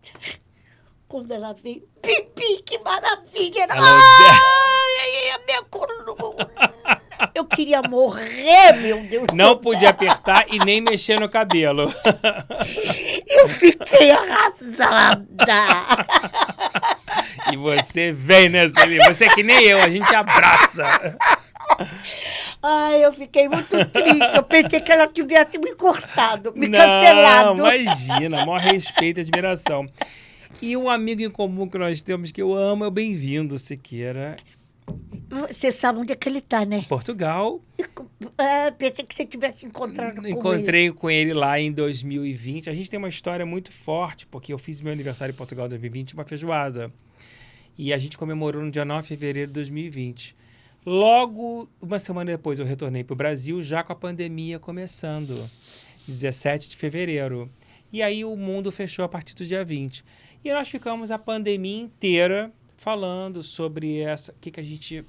Quando ela veio, Bibi, que maravilha! Ai, a minha coluna! Eu queria morrer, meu Deus. Não podia apertar e nem mexer no cabelo. Eu fiquei arrasada. E você vem, né, Sueli? Você é que nem eu, a gente abraça. Ai, eu fiquei muito triste. Eu pensei que ela tivesse me cortado, me cancelado. Não, imagina, maior respeito e admiração. E um amigo em comum que nós temos, que eu amo, é o Bem-vindo, Siqueira. Você sabe onde é que ele está, né? Portugal. Pensei que você tivesse encontrado com ele. Encontrei com ele lá em 2020. A gente tem uma história muito forte, porque eu fiz meu aniversário em Portugal em 2020, uma feijoada. E a gente comemorou no dia 9 de fevereiro de 2020. Logo, uma semana depois, eu retornei para o Brasil, já com a pandemia começando, 17 de fevereiro. E aí o mundo fechou a partir do dia 20. E nós ficamos a pandemia inteira falando sobre o que a gente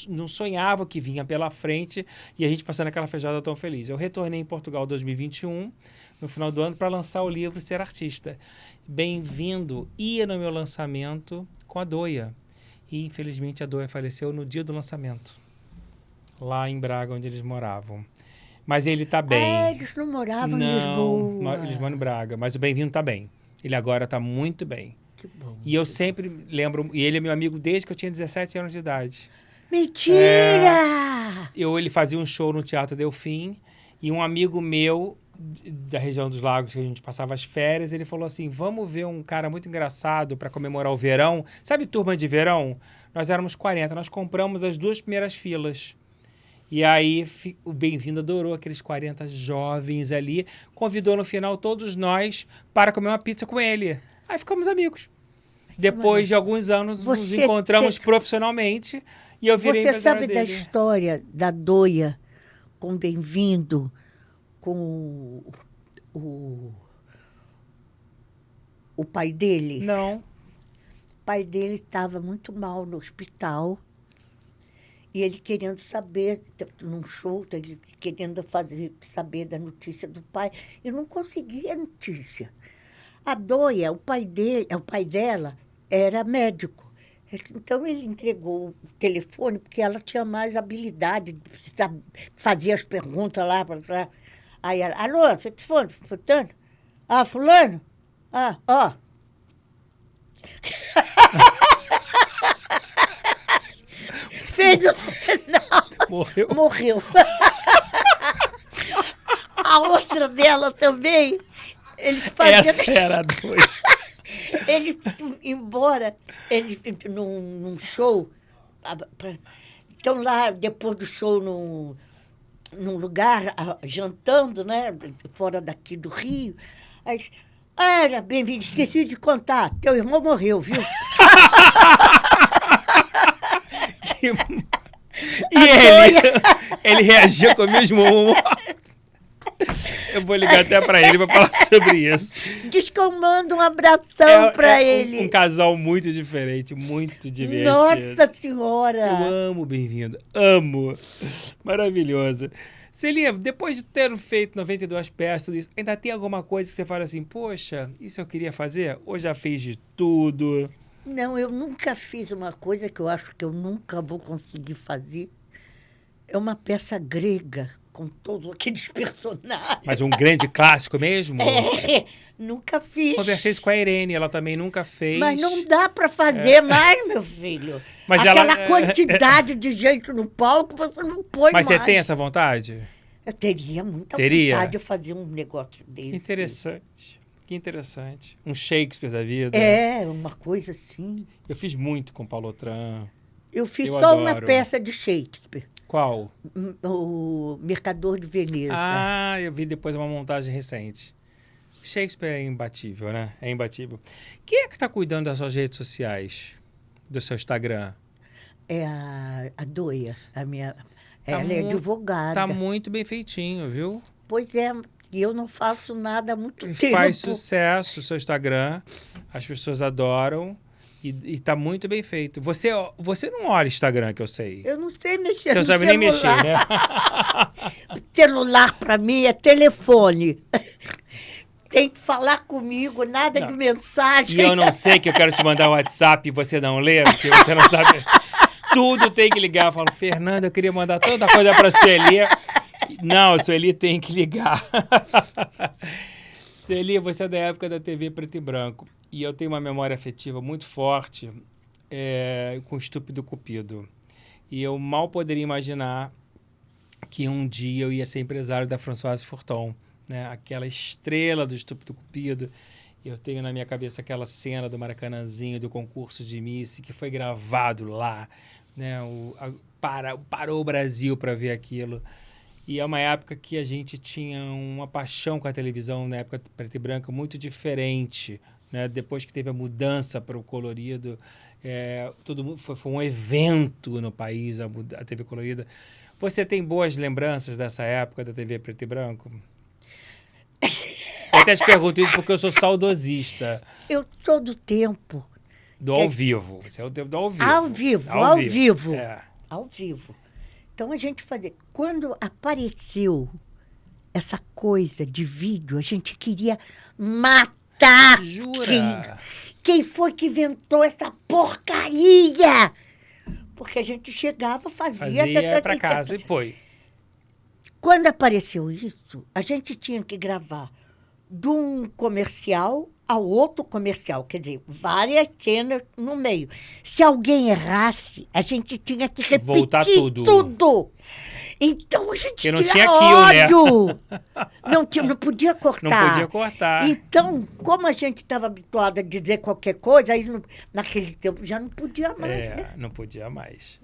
não sonhava que vinha pela frente e a gente passando aquela feijoada tão feliz. Eu retornei em Portugal em 2021, no final do ano, para lançar o livro Ser Artista. Bem-vindo ia no meu lançamento com a Doia. E, infelizmente, a Doia faleceu no dia do lançamento, lá em Braga, onde eles moravam. Mas ele está bem. Eles não moravam em Lisboa. Eles moram em Braga, mas o Bem-vindo está bem. Ele agora está muito bem. Que bom. E eu sempre lembro, e ele é meu amigo desde que eu tinha 17 anos de idade. Mentira! Ele fazia um show no Teatro Delfim, e um amigo meu, da região dos Lagos, que a gente passava as férias, ele falou assim, vamos ver um cara muito engraçado para comemorar o verão. Sabe turma de verão? Nós éramos 40, nós compramos as 2 primeiras filas. E aí o Bem-vindo adorou aqueles 40 jovens ali, convidou no final todos nós para comer uma pizza com ele. Aí ficamos amigos. Depois de alguns anos, nos encontramos profissionalmente e eu virei Você sabe dele. da história da Doia com Bem-vindo, com o pai dele? Não. O pai dele estava muito mal no hospital e ele querendo saber, num show, ele querendo saber da notícia do pai, e não conseguia notícia. A Doia, o pai dela, era médico. Então, ele entregou o telefone, porque ela tinha mais habilidade, fazia as perguntas lá. Aí ela, alô, telefone, fulano? Ah, fulano? Ah, ó. Fez o sinal. Morreu. A outra dela também. Ele fazia... Essa era a Doia. Ele, embora, ele num show, então lá, depois do show, num lugar, jantando, né, fora daqui do Rio, aí, Bem-vindo, esqueci de contar, teu irmão morreu, viu? ele reagia com o mesmo humor. Eu vou ligar até pra ele pra falar sobre isso. Diz que eu mando um abração pra ele. Um casal muito diferente, muito divertido. Nossa Senhora! Eu amo Bem-vindo, amo. Maravilhoso. Celia, depois de ter feito 92 peças, tudo isso, ainda tem alguma coisa que você fala assim, poxa, isso eu queria fazer? Ou já fez de tudo? Não, eu nunca fiz uma coisa que eu acho que eu nunca vou conseguir fazer. É uma peça grega, com todos aqueles personagens. Mas um grande clássico mesmo? Nunca fiz. Conversei isso com a Irene, ela também nunca fez. Mas não dá para fazer mais, meu filho. Mas aquela quantidade de gente no palco, você não põe mais. Mas você tem essa vontade? Eu teria muita vontade de fazer um negócio desse. Que interessante. Que interessante. Um Shakespeare da vida. É, uma coisa assim. Eu fiz muito com Paulo Otran. Eu fiz só uma peça de Shakespeare. Qual? O Mercador de Veneza. Ah, eu vi depois uma montagem recente. Shakespeare é imbatível, né? É imbatível. Quem é que está cuidando das suas redes sociais? Do seu Instagram? É a Doia, a minha... Ela é advogada. Tá muito bem feitinho, viu? Pois é, e eu não faço nada há muito tempo. Faz sucesso o seu Instagram, as pessoas adoram e tá muito bem feito. Você não olha Instagram, que eu sei. Eu não sei mexer no celular. Você não sabe nem mexer, né? Celular para mim é telefone. Tem que falar comigo, nada de mensagem. E eu não sei que eu quero te mandar o WhatsApp e você não lê, porque você não sabe... Tudo tem que ligar. Eu falo, Fernanda, eu queria mandar tanta coisa para a Sueli. Não, Sueli tem que ligar. Sueli, você é da época da TV preto e branco. E eu tenho uma memória afetiva muito forte com o Estúpido Cupido. E eu mal poderia imaginar que um dia eu ia ser empresário da Françoise Forton, né? Aquela estrela do Estúpido Cupido. Eu tenho na minha cabeça aquela cena do Maracanãzinho, do concurso de Miss, que foi gravado lá, né? Parou o Brasil para ver aquilo. E é uma época que a gente tinha uma paixão com a televisão, na época preta e branca, muito diferente, né? Depois que teve a mudança para o colorido, todo mundo foi um evento no país, a TV colorida. Você tem boas lembranças dessa época da TV preto e branco? Eu até te pergunto isso porque eu sou saudosista. Eu sou do tempo. Do ao vivo. Você é o tempo do ao vivo. Ao vivo. Ao vivo. Então a gente fazia... Quando apareceu essa coisa de vídeo, a gente queria matar. Jura? Quem foi que inventou essa porcaria? Porque a gente chegava, fazia para casa e foi. Quando apareceu isso, a gente tinha que gravar de um comercial ao outro comercial, quer dizer, várias cenas no meio. Se alguém errasse, a gente tinha que repetir voltar tudo. Então a gente tinha ódio. Né? Não podia cortar. Não podia cortar. Então, como a gente estava habituado a dizer qualquer coisa, aí naquele tempo já não podia mais. Né? Não podia mais.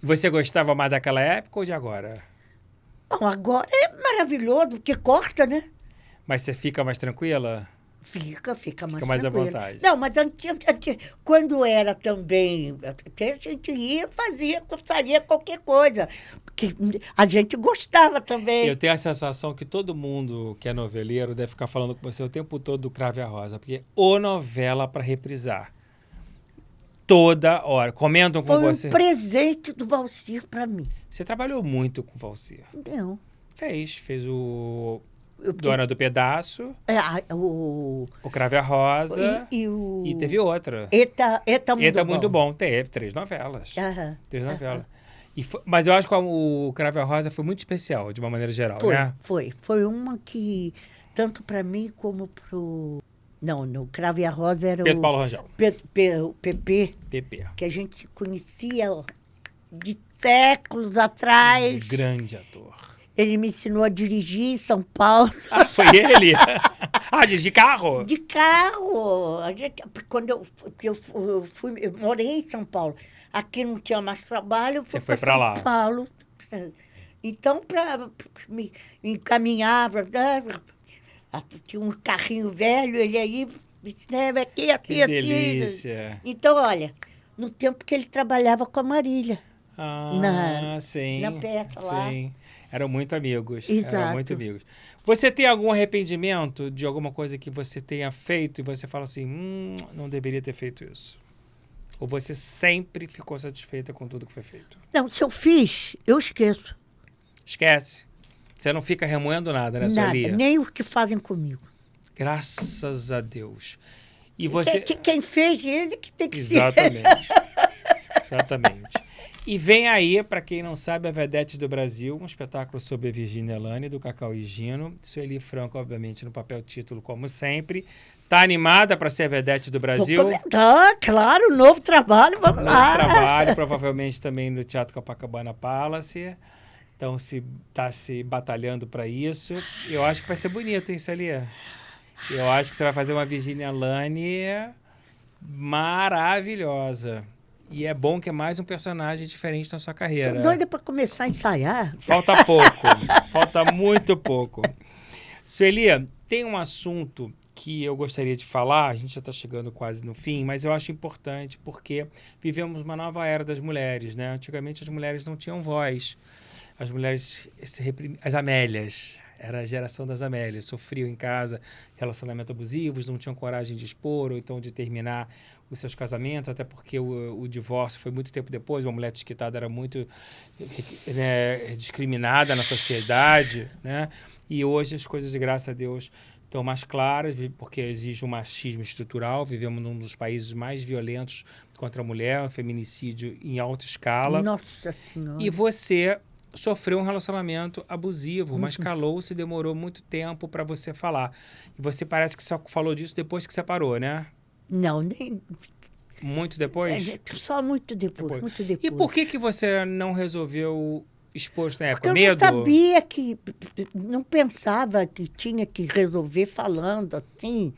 E você gostava mais daquela época ou de agora? Bom, agora é maravilhoso, porque corta, né? Mas você fica mais tranquila? Fica mais à vontade. Não, mas quando era também, até a gente ia, faria qualquer coisa. Porque a gente gostava também. Eu tenho a sensação que todo mundo que é noveleiro deve ficar falando com você o tempo todo do Crave a Rosa, porque novela para reprisar. Toda hora. Comentam com você. Foi um presente do Valcir para mim. Você trabalhou muito com o Valcir. Não. Fez o Dona do Pedaço, o Crave a Rosa e teve outra. Eta Muito Bom. Teve 3 novelas. 3 novelas. Mas eu acho que o Crave a Rosa foi muito especial, de uma maneira geral, né? Foi uma que, tanto para mim como pro... Não, no Crave a Rosa era Pedro Paulo Rangel. O PP. Que a gente se conhecia de séculos atrás. Grande ator. Ele me ensinou a dirigir em São Paulo. Ah, foi ele? De carro? De carro. Quando eu morei em São Paulo. Aqui não tinha mais trabalho, eu fui para São Paulo. Então, para me encaminhar, tinha um carrinho velho, ele aí me ensinava aqui. Que delícia. Então, olha, no tempo que ele trabalhava com a Marília. Sim. na peça lá. Sim. Eram muito amigos. Exato. Eram muito amigos. Você tem algum arrependimento de alguma coisa que você tenha feito e você fala assim, não deveria ter feito isso? Ou você sempre ficou satisfeita com tudo que foi feito? Não, se eu fiz, eu esqueço. Esquece. Você não fica remoendo nada, né, Sueli? Nada, nem o que fazem comigo. Graças a Deus. E você... Quem fez, ele que tem que Exatamente. Exatamente. E vem aí, para quem não sabe, a Vedete do Brasil, um espetáculo sobre a Virgínia Elane, do Cacau e Gino. Sueli Franco, obviamente, no papel título, como sempre. Tá animada para ser a Vedete do Brasil? Claro, novo trabalho, vamos lá. Novo trabalho, provavelmente também no Teatro Copacabana Palace. Então, tá se batalhando para isso. Eu acho que vai ser bonito, hein, Sueli? Eu acho que você vai fazer uma Virgínia Elane maravilhosa. E é bom que é mais um personagem diferente na sua carreira. Tô doida para começar a ensaiar. Falta pouco. Falta muito pouco. Sueli, tem um assunto que eu gostaria de falar, a gente já está chegando quase no fim, mas eu acho importante porque vivemos uma nova era das mulheres, né? Antigamente as mulheres não tinham voz. As mulheres as Amélias, era a geração das Amélias, sofriam em casa relacionamentos abusivos, não tinham coragem de expor ou então de terminar os seus casamentos, até porque o divórcio foi muito tempo depois, uma mulher desquitada era muito discriminada na sociedade, né? E hoje as coisas, graças a Deus, estão mais claras, porque exige um machismo estrutural, vivemos num dos países mais violentos contra a mulher, um feminicídio em alta escala. Nossa Senhora. E você sofreu um relacionamento abusivo, mas calou-se, demorou muito tempo para você falar. E você parece que só falou disso depois que separou, né? Não, nem... Muito depois? Só muito depois, muito depois. E por que você não resolveu expor na época? Porque eu Medo? não sabia que... Não pensava que tinha que resolver falando assim.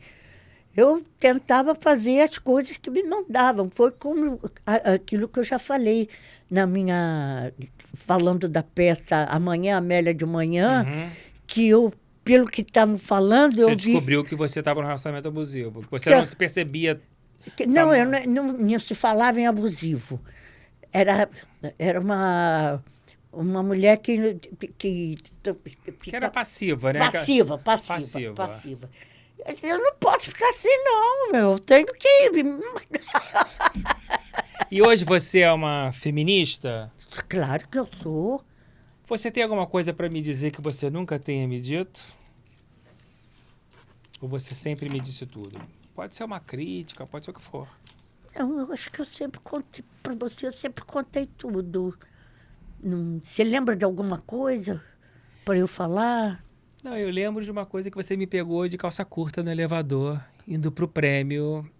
Eu tentava fazer as coisas que me mandavam. Foi como aquilo que eu já falei na minha... Falando da peça Amanhã, Amélia de Manhã, que eu, pelo que estavam falando, eu vi... Você descobriu que você estava num relacionamento abusivo, que você não se percebia... Não se falava em abusivo. Era uma mulher que era passiva, né? Passiva. Eu não posso ficar assim, não, meu. Eu tenho que... E hoje você é uma feminista? Claro que eu sou. Você tem alguma coisa para me dizer que você nunca tenha me dito? Ou você sempre me disse tudo? Pode ser uma crítica, pode ser o que for. Não, eu acho que eu sempre contei para você, eu sempre contei tudo. Você lembra de alguma coisa para eu falar? Não, eu lembro de uma coisa que você me pegou de calça curta no elevador, indo pro prêmio,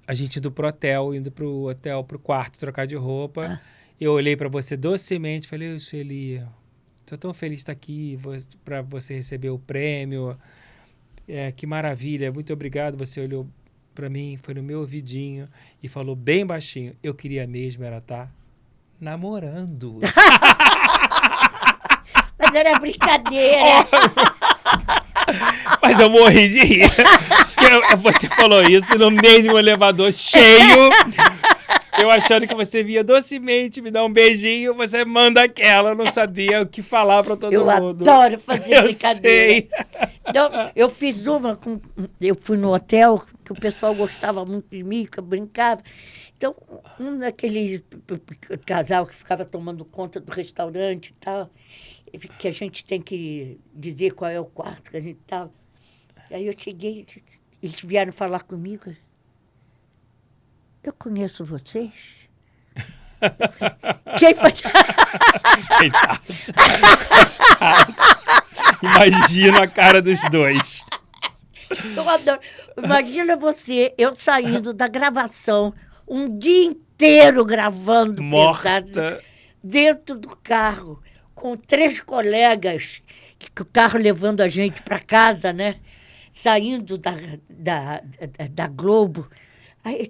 a gente indo pro hotel, indo pro hotel, pro quarto, trocar de roupa. Eu olhei para você docemente e falei, Sueli, tô tão feliz de estar aqui para você receber o prêmio. Que maravilha, muito obrigado. Você olhou para mim, foi no meu ouvidinho e falou bem baixinho, eu queria mesmo era estar namorando. Mas era brincadeira. Mas eu morri de rir. Você falou isso no meio de um elevador cheio. Eu achando que você via docemente me dar um beijinho, você manda aquela, eu não sabia o que falar para todo mundo. Eu adoro fazer brincadeira. Sei. Não, eu fiz uma, eu fui no hotel, que o pessoal gostava muito de mim, que eu brincava. Então, um daquele casal que ficava tomando conta do restaurante e tal, que a gente tem que dizer qual é o quarto que a gente estava. Aí eu cheguei, eles vieram falar comigo. Eu conheço vocês? Quem faz? Imagina a cara dos dois. Eu adoro. Imagina você, eu saindo da gravação, um dia inteiro gravando. Morta. Pesado, dentro do carro, com 3 colegas, que o carro levando a gente para casa, né? Saindo da Globo. Aí,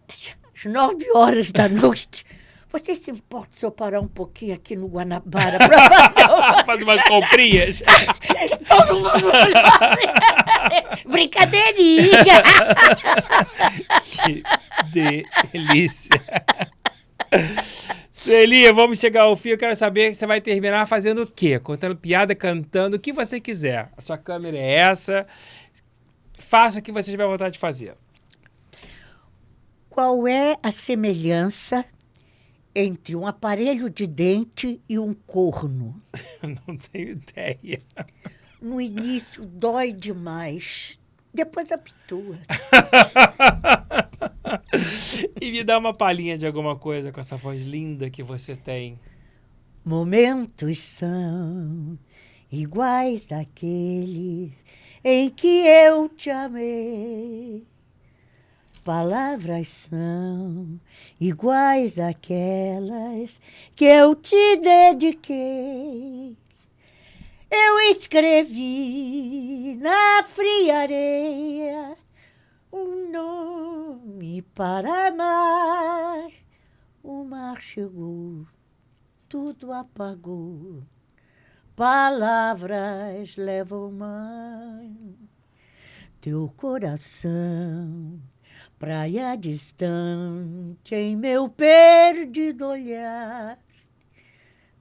às 9h da noite, você se importa se eu parar um pouquinho aqui no Guanabara para fazer umas comprinhas? Todo mundo assim. Brincadeirinha. Que delícia. Sueli, vamos chegar ao fim. Eu quero saber que você vai terminar fazendo o quê? Contando piada, cantando, o que você quiser. A sua câmera é essa. Faça o que você tiver vontade de fazer. Qual é a semelhança entre um aparelho de dente e um corno? Não tenho ideia. No início dói demais, depois habitua. E me dá uma palhinha de alguma coisa com essa voz linda que você tem. Momentos são iguais àqueles em que eu te amei. Palavras são iguais àquelas que eu te dediquei. Eu escrevi na fria areia um nome para amar. O mar chegou, tudo apagou. Palavras levam mar. Teu coração, praia distante em meu perdido olhar.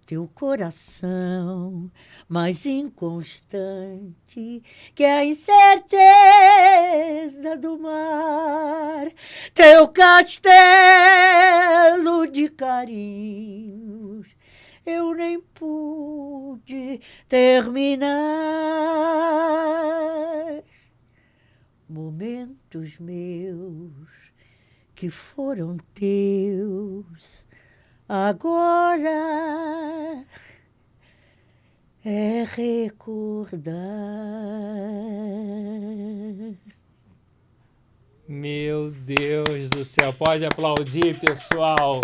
Teu coração, mais inconstante que a incerteza do mar. Teu castelo de carinhos, eu nem pude terminar. Momentos meus que foram teus, agora é recordar. Meu Deus do céu. Pode aplaudir, pessoal.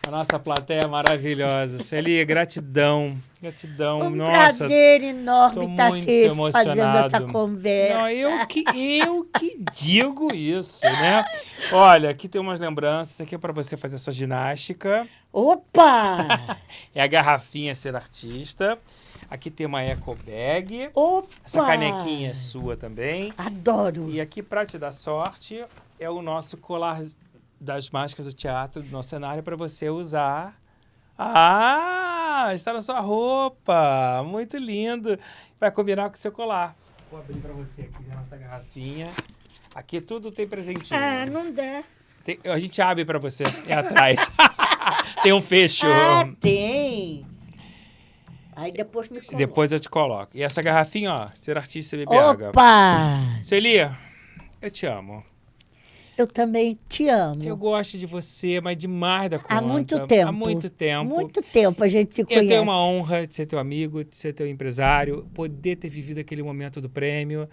A nossa plateia é maravilhosa. Sueli, gratidão. Gratidão. Um Nossa, prazer enorme estar muito aqui emocionado. fazendo essa conversa. Não, eu que digo isso, né? Olha, aqui tem umas lembranças. Aqui é para você fazer a sua ginástica. Opa! É a garrafinha Ser Artista. Aqui tem uma eco bag. Opa! Essa canequinha é sua também. Adoro! E aqui, para te dar sorte, é o nosso colar das máscaras do teatro, do nosso cenário, para você usar. Ah, está na sua roupa. Muito lindo. Vai combinar com o seu colar. Vou abrir para você aqui a nossa garrafinha. Aqui tudo tem presentinho. Ah, não dá. A gente abre para você. É atrás. Tem um fecho. Ah, tem. Aí depois me coloca. Depois eu te coloco. E essa garrafinha, ó, Ser Artista e Beber Água. Opa! Sueli, eu te amo. Eu também te amo. Eu gosto de você, mas demais da conta. Há muito tempo. Há muito tempo. Muito tempo a gente se conhece. Eu tenho uma honra de ser teu amigo, de ser teu empresário, poder ter vivido aquele momento do prêmio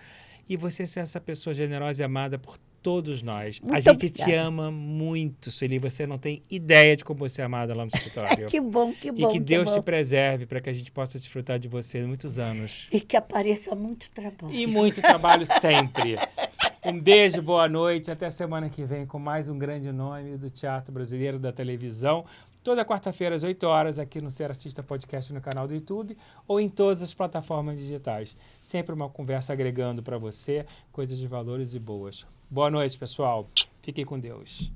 e você ser essa pessoa generosa e amada por todos nós. Muito a gente obrigada. te ama muito, Sueli. Você não tem ideia de como você é amada lá no escritório. Que bom, que bom. E que Deus bom. te preserve para que a gente possa desfrutar de você muitos anos. E que apareça muito trabalho. E muito trabalho sempre. Um beijo, boa noite. Até semana que vem com mais um grande nome do teatro brasileiro, da televisão. Toda quarta-feira às 8 horas aqui no Ser Artista Podcast no canal do YouTube ou em todas as plataformas digitais. Sempre uma conversa agregando para você coisas de valores e boas. Boa noite, pessoal. Fiquem com Deus.